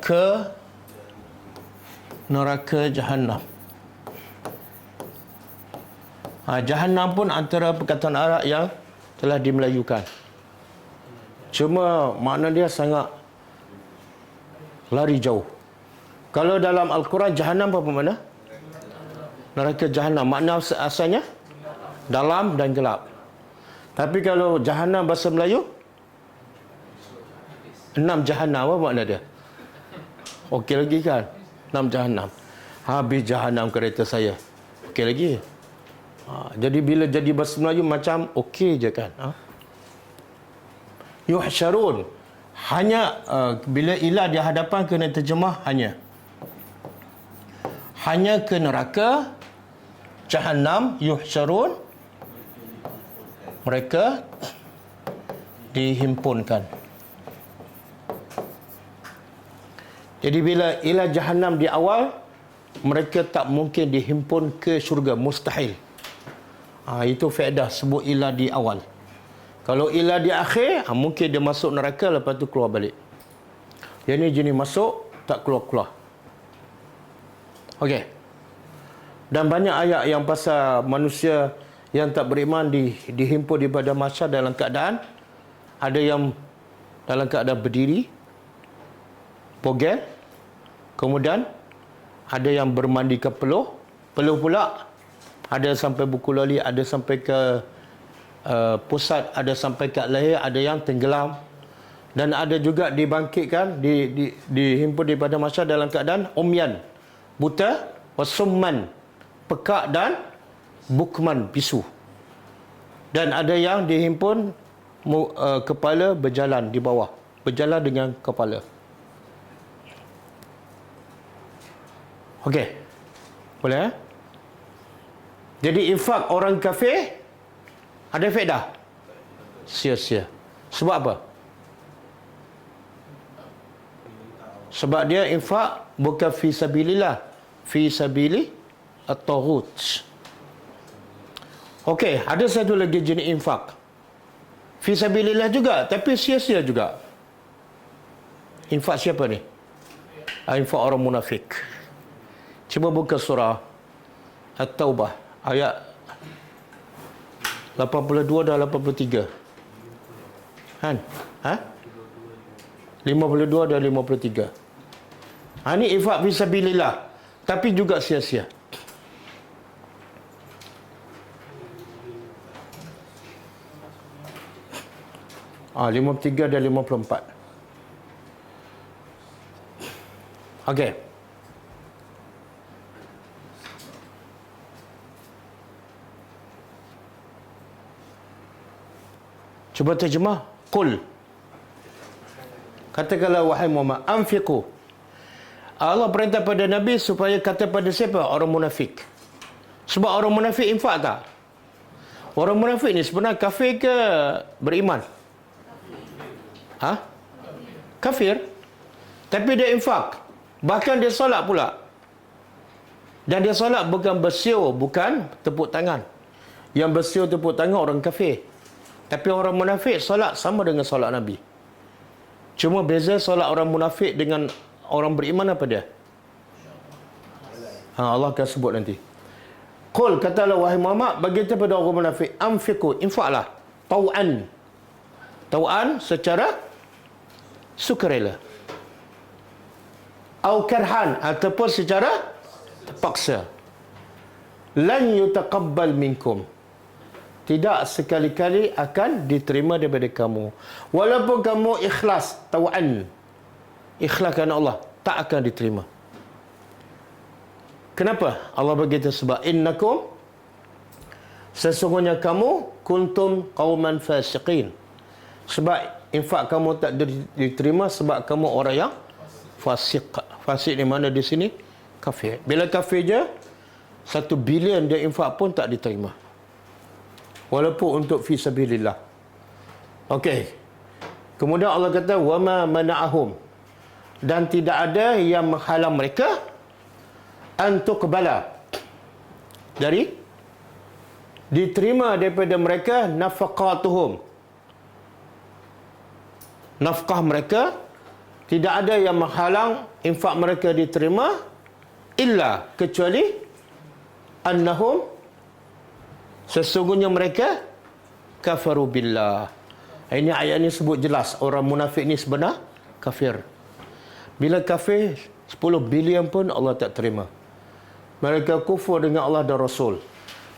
ke neraka Jahannam. Jahannam pun antara perkataan Arab yang telah dimelayukan. Cuma makna dia sangat lari jauh. Kalau dalam Al-Quran, Jahannam apa makna? Neraka Jahannam. Makna asalnya dalam dan gelap. Tapi kalau Jahannam bahasa Melayu, 6 Jahannam, apa makna dia? Okey lagi kan? 6 Jahannam. Habis Jahannam kereta saya. Okey lagi. Jadi bila jadi bahasa Melayu macam okey je kan? Yuhsyarun. Hanya bila ilah di hadapan kena terjemah hanya ke neraka Jahannam. Yuhsyarun, mereka dihimpunkan. Jadi bila ilah Jahannam di awal, mereka tak mungkin dihimpun ke syurga, mustahil. Itu faedah sebut ilah di awal. Kalau ilah di akhir, mungkin dia masuk neraka, lepas tu keluar balik. Yang ni jenis masuk, tak keluar-keluar. Okey. Dan banyak ayat yang pasal manusia yang tak beriman dihimpun di pada mahsyar dalam keadaan, ada yang dalam keadaan berdiri, pogel, kemudian ada yang bermandi ke peluh pula, ada sampai buku lali, ada sampai ke pusat, ada sampai ke leher, ada yang tenggelam, dan ada juga dibangkitkan, dihimpun daripada mahsyar dalam keadaan umyan, buta, wasumman, pekak, dan bukman, bisu. Dan ada yang dihimpun kepala berjalan di bawah, berjalan dengan kepala. Okey. Boleh? Jadi infak orang kafir ada faedah? Sia-sia. Sebab apa? Sebab dia infak bukan fi sabilillah, fi sabili at-taghut. Okey, ada satu lagi jenis infak. Fi sabilillah juga, tapi sia-sia juga. Infak siapa ni? Infak orang munafik. Cuba buka surah At-Taubah ayat 82 dan 83. Kan? 52 dan 53. Ini infak fisabilillah, tapi juga sia-sia. Ah, 53 dan 54. Okey. Cuba terjemah. Qul. Katakanlah wahai Muhammad, anfiqu. Allah perintah pada Nabi supaya kata pada siapa? Orang munafik. Sebab orang munafik infak tak? Orang munafik ni sebenarnya kafir ke beriman? Kafir. Tapi dia infak. Bahkan dia solat pula. Dan dia solat bukan bersiul, bukan tepuk tangan. Yang bersiul tepuk tangan orang kafir. Tapi orang munafik solat sama dengan solat Nabi. Cuma beza solat orang munafik dengan orang beriman apa dia? Allah akan sebut nanti. Qul, katalah wahai Muhammad, bagi kepada orang munafik, anfiqu, infaklah. Tau'an. Tau'an secara sukarela. Au karhan, ataupun secara terpaksa. Lan yutaqabbal minkum. Tidak sekali-kali akan diterima daripada kamu. Walaupun kamu ikhlas, tau'an, ikhlas kerana Allah, tak akan diterima. Kenapa? Allah berkata sebab innakum, sesungguhnya kamu, kuntum qauman fasiqin. Sebab infak kamu tak diterima sebab kamu orang yang fasik. Fasik di mana di sini? Kafir. Bila kafir je, 1 bilion dia infak pun tak diterima. Walaupun untuk fi sabilillah. Okey. Kemudian Allah kata wama mana'ahum, dan tidak ada yang menghalang mereka an tuqbala, dari diterima daripada mereka nafaqatuhum, nafkah mereka. Tidak ada yang menghalang infak mereka diterima illa kecuali annahum sesungguhnya mereka kafaru billah. Ini ayat ni sebut jelas orang munafik ni sebenar kafir. Bila kafir 10 bilion pun Allah tak terima. Mereka kufur dengan Allah dan Rasul.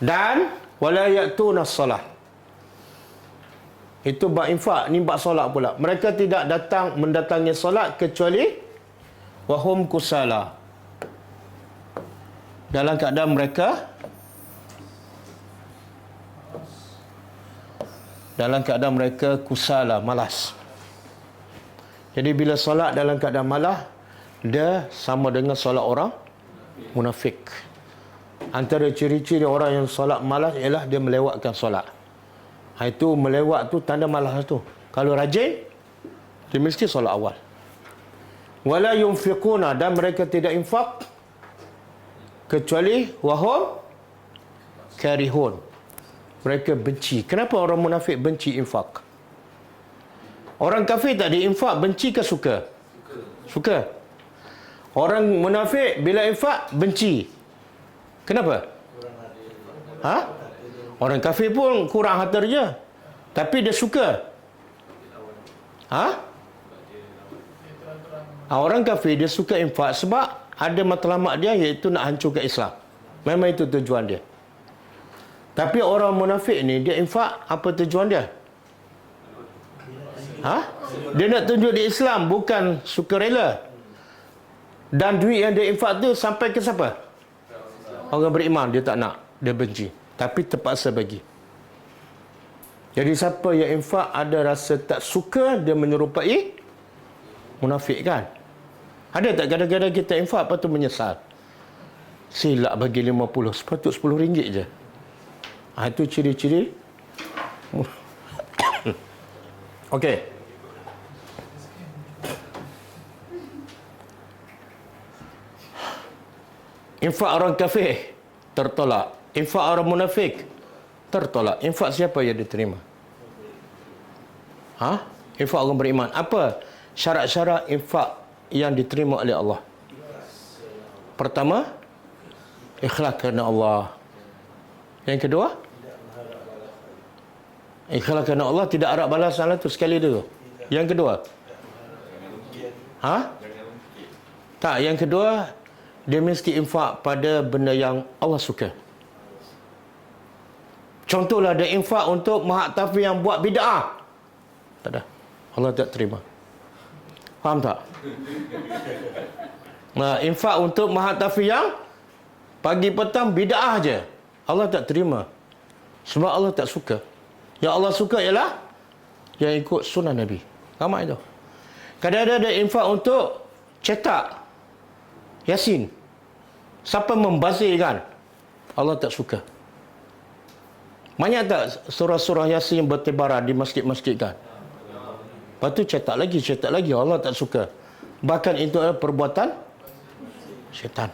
Dan wala ya'tuna salah. Itu bab infak, ni bab solat pula. Mereka tidak mendatangi solat kecuali wahum kusala. Dalam keadaan mereka kusala, malas. Jadi bila solat dalam keadaan malas, dia sama dengan solat orang munafik. Antara ciri-ciri orang yang solat malas ialah dia melewatkan solat. Itu melewat tu tanda malas tu. Kalau rajin, dia mesti solat awal. Wala yunfiquna, dan mereka tidak infak kecuali wahum karihun. Mereka benci. Kenapa orang munafik benci infak? Orang kafir tak diinfak, benci ke suka? Suka. Orang munafik bila infak, benci. Kenapa? Orang kafir pun kurang harta dia, tapi dia suka. Orang kafir dia suka infak sebab ada matlamat dia, iaitu nak hancurkan Islam. Memang itu tujuan dia. Tapi orang munafik ni, dia infak, apa tujuan dia? Dia nak tunjuk di Islam, bukan sukarela. Dan duit yang dia infak tu sampai ke siapa? Orang beriman, dia tak nak, dia benci, tapi terpaksa bagi. Jadi siapa yang infak ada rasa tak suka, dia menyerupai munafik, kan? Ada tak kadang-kadang kita infak, lepas tu menyesal? Silap bagi 50, sepatut RM10 je. Itu ciri-ciri. Okey. Infak orang kafir tertolak. Infak orang munafik tertolak. Infak siapa yang diterima? Infak orang beriman. Apa syarat-syarat infak yang diterima oleh Allah? Pertama, ikhlas kerana Allah. Yang kedua, ikhlas kerana Allah, tidak harap balasan itu sekali dulu. Yang kedua, tak, yang kedua, dia mesti infak pada benda yang Allah suka. Contohlah dia infak untuk mahaktafi yang buat bid'ah. Tak ada. Allah tak terima. Faham tak? Infak untuk mahaktafi yang pagi petang bid'ah je, Allah tak terima. Sebab Allah tak suka. Yang Allah suka ialah yang ikut sunnah Nabi. Ramai tu. Kadang-kadang ada infak untuk cetak Yasin. Siapa membazirkan, Allah tak suka. Banyak tak surah-surah Yasin bertebaran di masjid-masjid, kan? Lepas tu cetak lagi. Allah tak suka. Bahkan itu adalah perbuatan syaitan.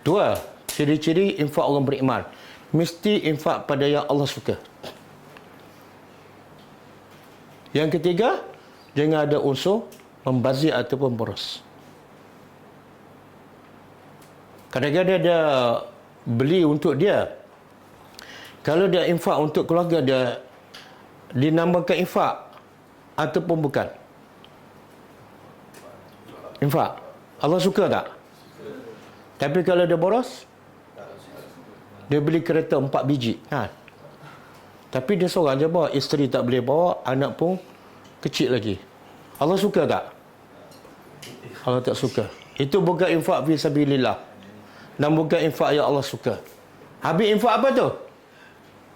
Dua, ciri-ciri infak orang beriman. Mesti infak pada yang Allah suka. Yang ketiga, jangan ada unsur membazir ataupun boros. Kadang-kadang dia beli untuk dia. Kalau dia infak untuk keluarga dia, dinamakan infak ataupun bukan? Infak. Allah suka tak? Tapi kalau dia boros, dia beli kereta 4 biji, kan? Tapi dia seorang je bawa, isteri tak boleh bawa, anak pun kecil lagi. Allah suka tak? Allah tak suka. Itu bukan infak fi sabilillah, dan bukan infak yang Allah suka. Habis infak apa tu?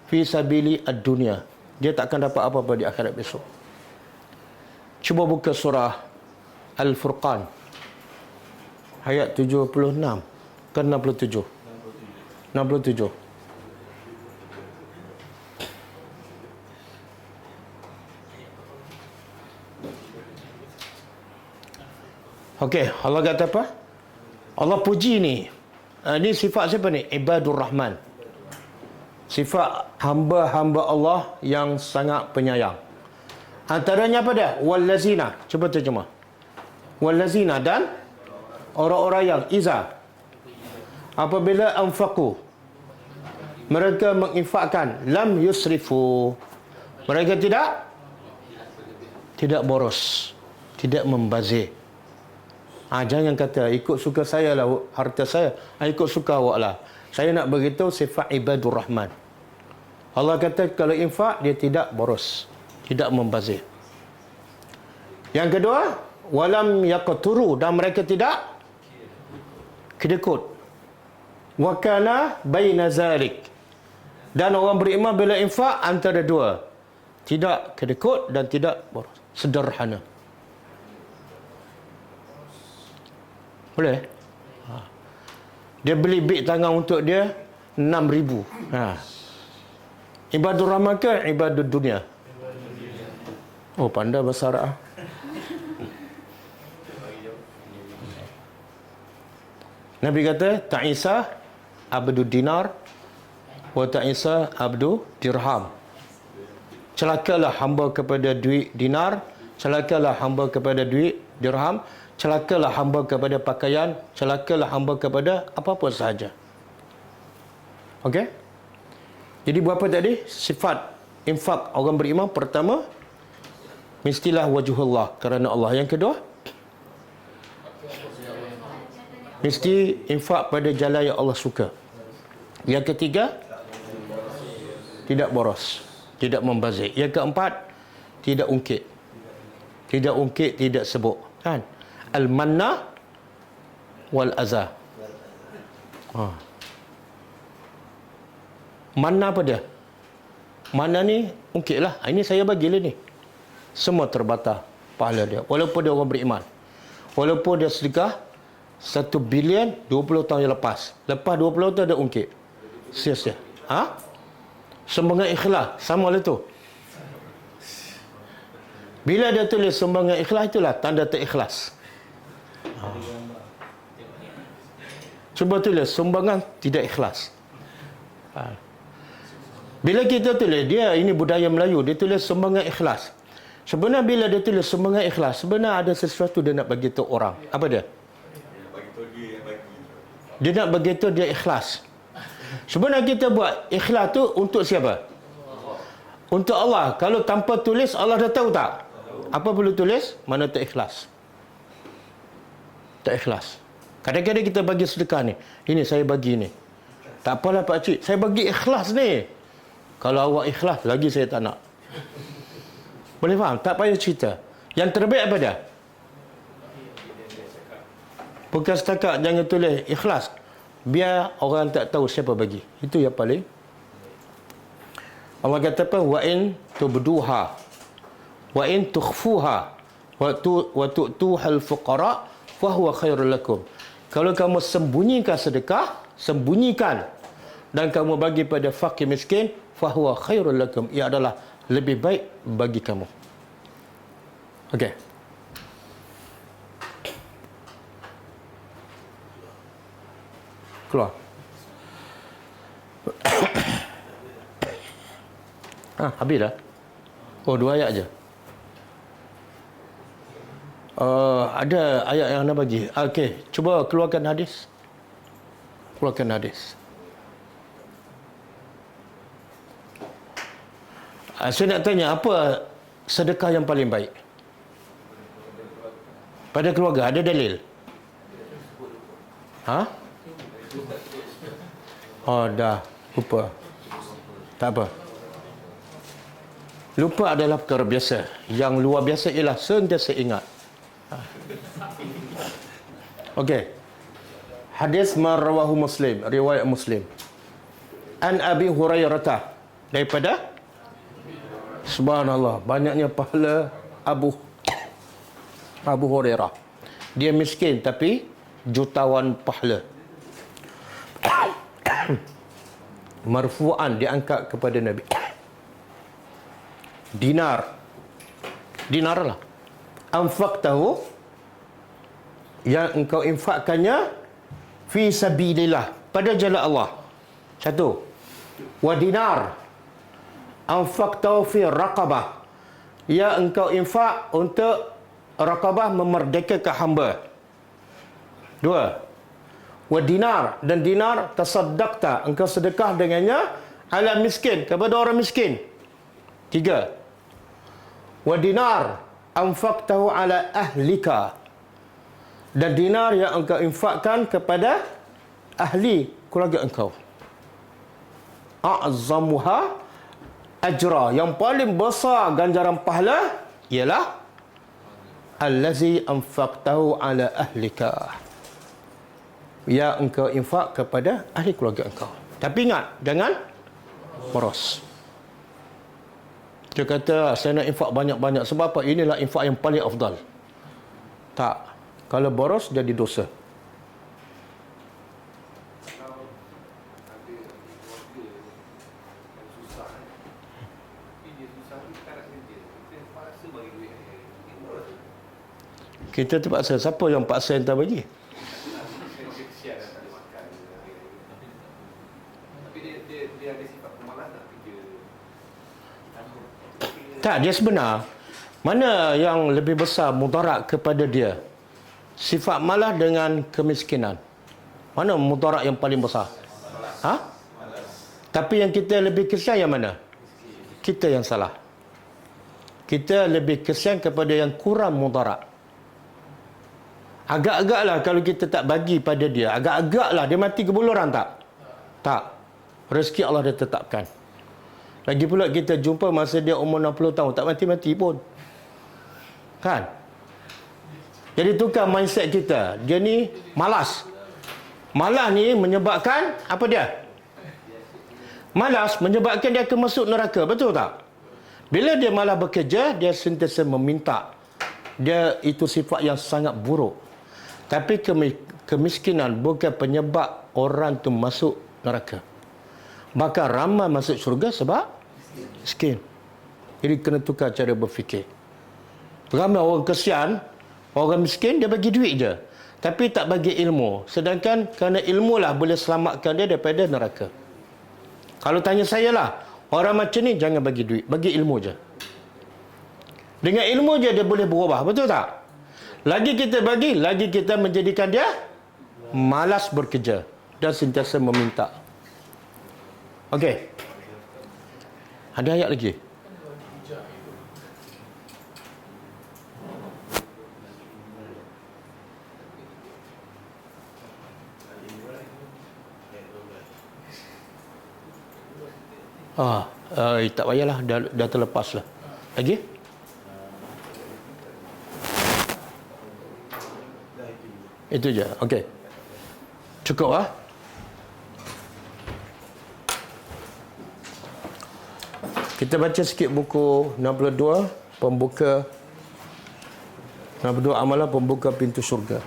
Fi sabili ad-dunya. Dia takkan dapat apa-apa di akhirat besok. Cuba buka surah Al-Furqan ayat 76 ke 67. 67. Okey, Allah kata apa? Allah puji ni. Ini sifat siapa ni? Ibadur Rahman. Sifat hamba-hamba Allah yang sangat penyayang. Antaranya apa dia? Wallazina. Cuba terjemah. Wallazina, dan Orang-orang yang iza apabila anfaqu, mereka menginfakkan, lam yusrifu, mereka tidak boros, tidak membazir. Jangan kata ikut suka saya lah harta saya, ikut suka awak lah. Saya nak beritahu sifat ibadur rahman. Allah kata kalau infak dia tidak boros, tidak membazir. Yang kedua, walam yaqturu, dan mereka tidak kedekut. Wa kana baina zalik, dan orang beriman bila infak antara dua, tidak kedekut dan tidak boros, sederhana. Boleh? Dia beli beg tangan untuk dia 6,000. Ibadur rahman ke ibadur dunia? Oh, pandai bahasa Arab. Nabi kata, ta'isa abdu dinar wa ta'isa abdu dirham. Celakalah hamba kepada duit dinar, celakalah hamba kepada duit dirham, celakalah hamba kepada pakaian, celakalah hamba kepada apa-apa sahaja. Okey? Jadi berapa tadi sifat infak orang beriman? Pertama, mestilah wajhullah, kerana Allah. Yang kedua, mesti infak pada jalan yang Allah suka. Yang ketiga, tidak boros, tidak membazir. Yang keempat, tidak ungkit. Tidak ungkit, tidak sebut. Kan? Al-manna wal-azah. Manna apa dia? Manna ni ungkit lah. Ini saya bagilah ni. Semua terbata pahala dia. Walaupun dia orang beriman. Walaupun dia sedekah 1 bilion 20 tahun yang lepas. Lepas 20 tahun dia ungkit. Sia-sia. Sumbangan ikhlas. Sama lah tu. Bila dia tulis sumbangan ikhlas, itulah tanda terikhlas. Cuba tulis sumbangan tidak ikhlas. Bila kita tulis, dia ini budaya Melayu, dia tulis sumbangan ikhlas. Sebenarnya bila dia tulis sumbangan ikhlas, sebenarnya ada sesuatu dia nak bagi tahu orang. Apa dia? Dia nak bagi tahu dia ikhlas. Sebenarnya kita buat ikhlas tu untuk siapa? Untuk Allah. Kalau tanpa tulis, Allah dah tahu tak? Apa perlu tulis? Mana tak ikhlas? Tak ikhlas. Kadang-kadang kita bagi sedekah ni. Ini saya bagi ni. Tak apalah Pak Cik, saya bagi ikhlas ni. Kalau awak ikhlas, lagi saya tak nak. Boleh faham? Tak payah cerita. Yang terbaik apa dia? Bukan setakat jangan tulis ikhlas. Biar orang tak tahu siapa bagi. Itu yang paling. Allah kata apa? Wa in tubduha wa in tukhfuha wa tu'tuhal fuqara fa huwa khairul lakum. Kalau kamu sembunyikan sedekah, sembunyikan, dan kamu bagi pada fakir miskin, fa huwa khairul lakum. Ia adalah lebih baik bagi kamu. Okey. Keluar. Habis dah. Oh, 2 ayat je. Ada ayat yang nak bagi. Okey, cuba keluarkan hadis. Keluarkan hadis. Saya nak tanya, apa sedekah yang paling baik? Pada keluarga, ada dalil? Oh, dah. Lupa. Tak apa. Lupa adalah perkara biasa. Yang luar biasa ialah sentiasa ingat. Okey. Hadis marwahu Muslim, riwayat Muslim. An Abi Hurairah, daripada, subhanallah, banyaknya pahala Abu Hurairah. Dia miskin tapi jutawan pahala. Marfu'an, diangkat kepada Nabi. Dinar lah. Anfaqtahu, yang engkau infakkannya fi sabilillah, pada jalan Allah. 1. Wa dinar anfaqtahu fi raqabah, yang engkau infak untuk raqabah, memerdekakan hamba. Dua. Wa dinar, dan dinar tasaddaqta, engkau sedekah dengannya ala miskin, kepada orang miskin. Tiga. Wa dinar anfaqtahu ala ahlika, dan dinar yang engkau infakkan kepada ahli keluarga engkau. A'zamuha ajra, yang paling besar ganjaran pahala ialah allazi anfaqtahu ala ahlika, yang engkau infak kepada ahli keluarga engkau. Tapi ingat, jangan boros. Dia kata, saya nak infak banyak-banyak. Sebab apa? Inilah infak yang paling afdal. Tak. Kalau boros, jadi dosa. Kita terpaksa. Siapa yang paksa yang tak bagi? Tak, dia sebenar. Mana yang lebih besar mudarat kepada dia? Sifat malas dengan kemiskinan. Mana mudarat yang paling besar? Ha? Tapi yang kita lebih kesian yang mana? Kita yang salah. Kita lebih kesian kepada yang kurang mudarat. Agak-agaklah kalau kita tak bagi pada dia, agak-agaklah dia mati kebuluran tak? Tak. Rezeki Allah dah tetapkan. Lagi pula kita jumpa masa dia umur 60 tahun, tak mati-mati pun. Kan? Jadi tukar mindset kita. Dia ni malas. Malas ni menyebabkan, apa dia? Malas menyebabkan dia akan masuk neraka. Betul tak? Bila dia malas bekerja, dia sentiasa meminta. Dia itu sifat yang sangat buruk. Tapi kemiskinan bukan penyebab orang tu masuk neraka. Bahkan ramai masuk syurga sebab miskin. Jadi kena tukar cara berfikir. Ramai orang kesian, orang miskin dia bagi duit je, tapi tak bagi ilmu. Sedangkan kerana ilmu lah boleh selamatkan dia daripada neraka. Kalau tanya saya lah, orang macam ni jangan bagi duit, bagi ilmu je. Dengan ilmu je dia boleh berubah, betul tak? Lagi kita bagi, lagi kita menjadikan dia malas bekerja dan sentiasa meminta. Okey. Ada ayat lagi? Tak payahlah, dah terlepas lah. Lagi? Itu je. Okey. Cukup ah. Kita baca sikit buku 62, pembuka 62 amalan pembuka pintu syurga.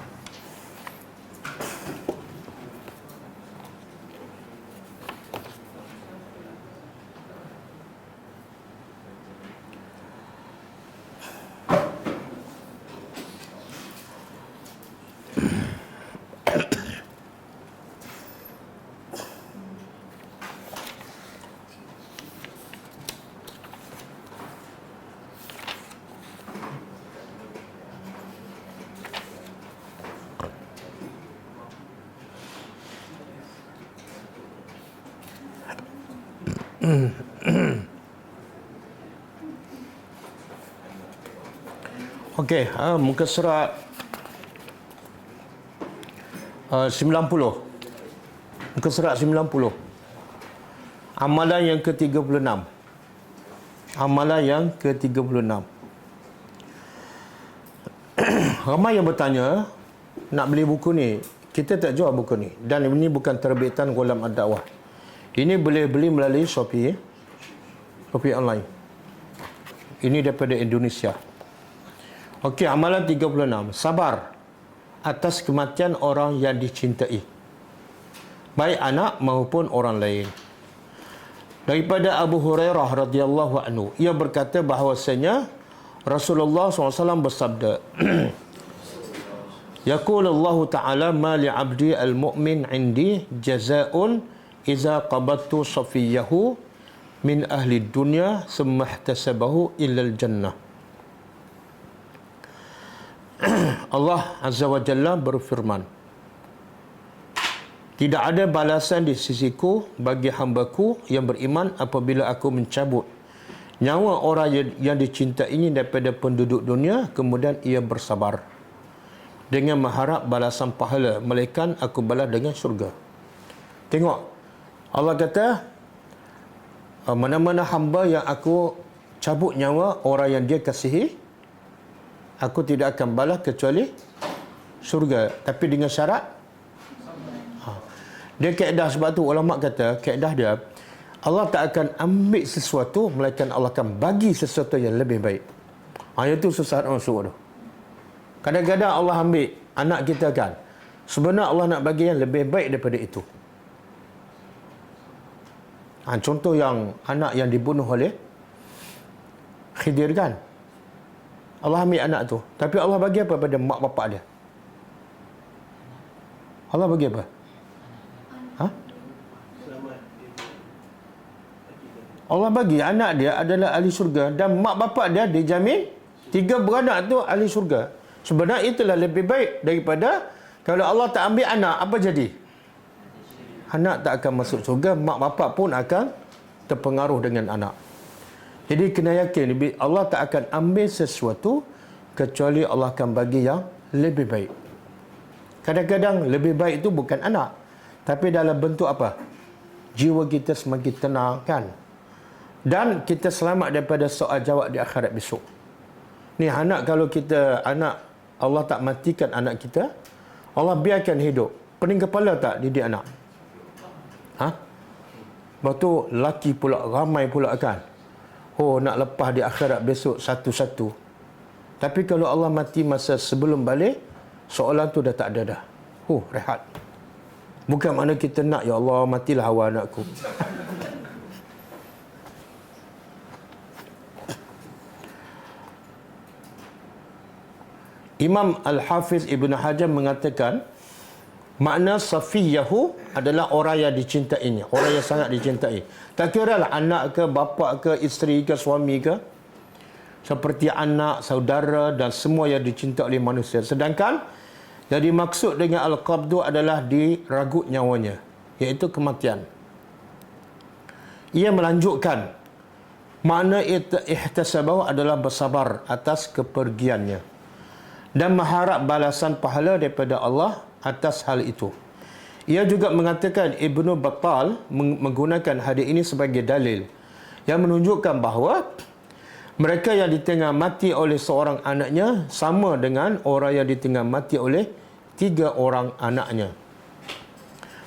Okey, muka surat 90. Muka surat 90. Amalan yang ke-36. Amalan yang ke-36. Ramai yang bertanya, nak beli buku ni. Kita tak jual buku ni. Dan ini bukan terbitan Ghulam Ad-Da'wah. Ini boleh beli melalui Shopee. Shopee online. Ini daripada Indonesia. Okey, amalan 36. Sabar atas kematian orang yang dicintai, baik anak maupun orang lain. Daripada Abu Hurairah radhiyallahu anhu, ia berkata bahawasanya Rasulullah SAW bersabda, Yaqul Allah Ta'ala ma li'abdi al-mu'min indi jazaa'un iza qabadtu safiyahu min ahli dunya summa ihtasabahu illa al-jannah. Allah Azza wa Jalla berfirman, Tidak ada balasan di sisiku bagi hambaku yang beriman apabila aku mencabut nyawa orang yang dicintainya daripada penduduk dunia, kemudian ia bersabar dengan mengharap balasan pahala, melainkan aku balas dengan syurga. Tengok, Allah kata, mana-mana hamba yang aku cabut nyawa orang yang dia kasihi, aku tidak akan balas kecuali syurga. Tapi dengan syarat, dia kaedah. Sebab tu ulama kata, kaedah dia, Allah tak akan ambil sesuatu, melainkan Allah akan bagi sesuatu yang lebih baik. Itu susah nak masuk tu. Kadang-kadang Allah ambil anak kita kan, sebenarnya Allah nak bagi yang lebih baik daripada itu. Contoh yang anak yang dibunuh oleh Khidir kan, Allah ambil anak tu, tapi Allah bagi apa pada mak bapak dia? Allah bagi apa? Allah bagi anak dia adalah ahli syurga, dan mak bapak dia dijamin 3 beranak tu ahli syurga. Sebenarnya itulah lebih baik daripada kalau Allah tak ambil anak, apa jadi? Anak tak akan masuk syurga, mak bapak pun akan terpengaruh dengan anak. Jadi kena yakin Allah tak akan ambil sesuatu kecuali Allah akan bagi yang lebih baik. Kadang-kadang lebih baik itu bukan anak, tapi dalam bentuk apa? Jiwa kita semakin tenang kan? Dan kita selamat daripada soal jawab di akhirat besok. Ni anak, kalau kita anak, Allah tak matikan anak kita, Allah biarkan hidup, pening kepala tak didik anak? Lepas tu laki pula, ramai pula kan, nak lepas di akhirat besok satu-satu. Tapi kalau Allah mati masa sebelum balik, soalan tu dah tak ada dah. Rehat. Bukan makna kita nak, ya Allah matilah awal anakku. Imam Al-Hafiz Ibn Hajar mengatakan, makna Safiyahu adalah orang yang dicintainya, orang yang sangat dicintai. Tak kira lah anak ke, bapa ke, isteri ke, suami ke, seperti anak, saudara dan semua yang dicintai oleh manusia. Sedangkan yang dimaksud dengan Al-Qabdu adalah diragut nyawanya, iaitu kematian. Ia melanjutkan makna ihtasabahu adalah bersabar atas kepergiannya dan mengharap balasan pahala daripada Allah atas hal itu. Ia juga mengatakan, Ibnu Battal menggunakan hadis ini sebagai dalil yang menunjukkan bahawa mereka yang ditinggal mati oleh seorang anaknya sama dengan orang yang ditinggal mati oleh 3 orang anaknya.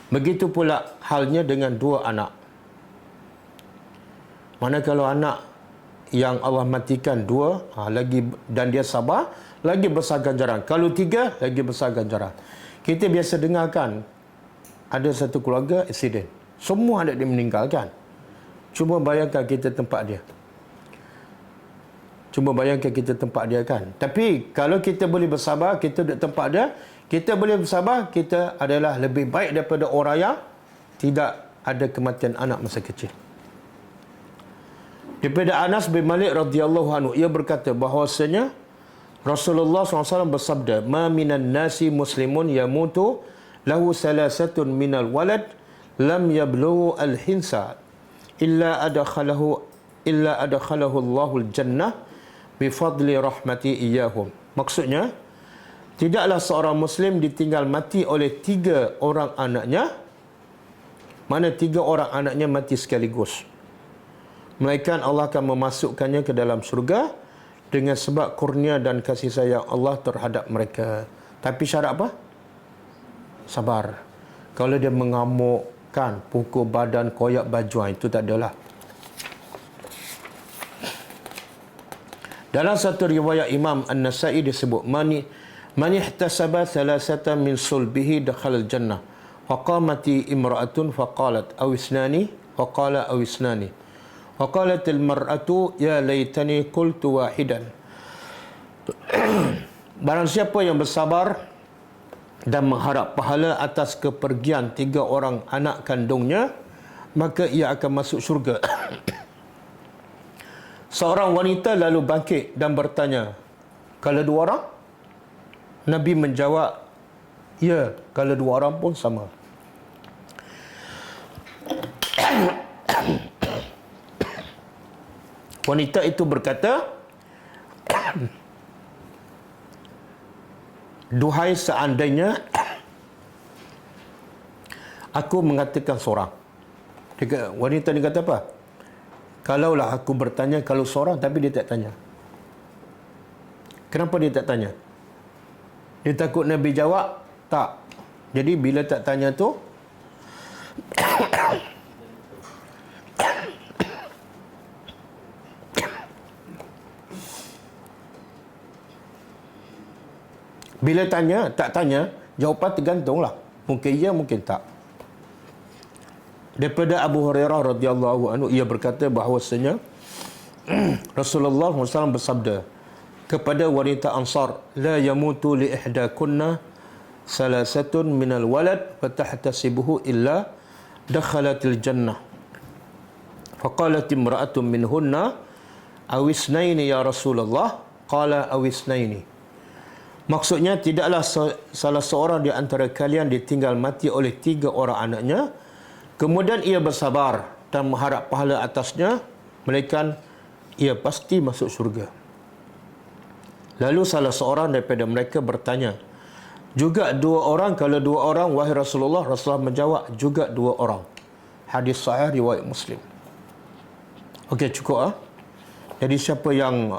Begitu pula halnya dengan 2 anak. Mana kalau anak yang Allah matikan 2 lagi dan dia sabar, lagi besar ganjaran. Kalau 3, lagi besar ganjaran. Kita biasa dengarkan ada satu keluarga aksiden, semua anak dia meninggal kan. Cuba bayangkan kita tempat dia. Kan. Tapi kalau kita boleh bersabar, kita duduk tempat dia, kita boleh bersabar, kita adalah lebih baik daripada orang yang tidak ada kematian anak masa kecil. Daripada Anas bin Malik radhiyallahu anhu, ia berkata bahawasanya Rasulullah SAW bersabda, "Ma minan nasi muslimun yamutu lahu salasatun minal walad lam yablughu al-hinsa illa adkhalahu Allahul jannah bifadli rahmati iyahum." Maksudnya, tidaklah seorang muslim ditinggal mati oleh 3 orang anaknya, mana 3 orang anaknya mati sekaligus, melainkan Allah akan memasukkannya ke dalam syurga dengan sebab kurnia dan kasih sayang Allah terhadap mereka. Tapi syarat apa? Sabar. Kalau dia mengamukkan, pukul badan, koyak baju, itu tak adalah. Dalam satu riwayat Imam An-Nasai disebut, man ihtasaba thalathatan min sulbihi dakhala al-jannah. Faqamati imra'atun faqalat aw isnani faqala aw isnani. Faqalat al-mar'atu ya laitani qultu wahidan. Barang siapa yang bersabar dan mengharap pahala atas kepergian 3 orang anak kandungnya, maka ia akan masuk syurga. Seorang wanita lalu bangkit dan bertanya, kalau 2 orang? Nabi menjawab, ya, kalau 2 orang pun sama. Wanita itu berkata, duhai seandainya aku mengatakan seorang. Wanita ni kata apa? Kalaulah aku bertanya kalau seorang, tapi dia tak tanya. Kenapa dia tak tanya? Dia takut Nabi jawab? Tak. Jadi bila tak tanya tu, bila tanya, tak tanya, jawapan tergantunglah. Mungkin ya, mungkin tak. Daripada Abu Hurairah radhiyallahu anhu, ia berkata bahawasanya Rasulullah SAW bersabda kepada wanita Ansar, la yamutu li ihdakunna salasatun minal walad fatahtasibuhu illa dakhalatil jannah. Faqalat imra'atun minhunna awisnaini ya Rasulullah, qala awisnaini. Maksudnya, tidaklah salah seorang di antara kalian ditinggal mati oleh 3 orang anaknya, kemudian ia bersabar dan mengharap pahala atasnya, melainkan ia pasti masuk syurga. Lalu salah seorang daripada mereka bertanya, juga 2 orang? Kalau 2 orang, wahai Rasulullah? Rasulullah menjawab, juga 2 orang. Hadis sahih riwayat Muslim. Okey, cukup. Jadi siapa yang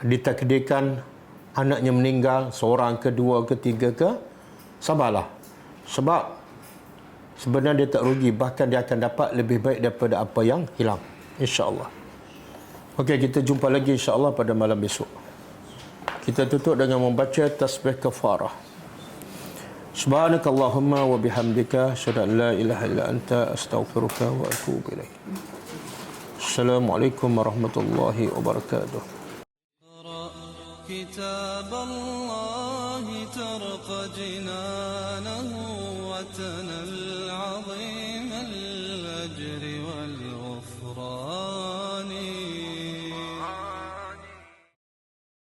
ditakdirkan anaknya meninggal, seorang ke, 2 ke, 3 ke, sabarlah. Sebab sebenarnya dia tak rugi, bahkan dia akan dapat lebih baik daripada apa yang hilang, insya-Allah. Okey, kita jumpa lagi insya-Allah pada malam besok. Kita tutup dengan membaca tasbih kafarah. Subhanakallahumma wa bihamdika asyhadu an la ilaha illa anta astaghfiruka wa atubu ilaik. Assalamualaikum warahmatullahi wabarakatuh. كتاب الله ترق جنانه وتنل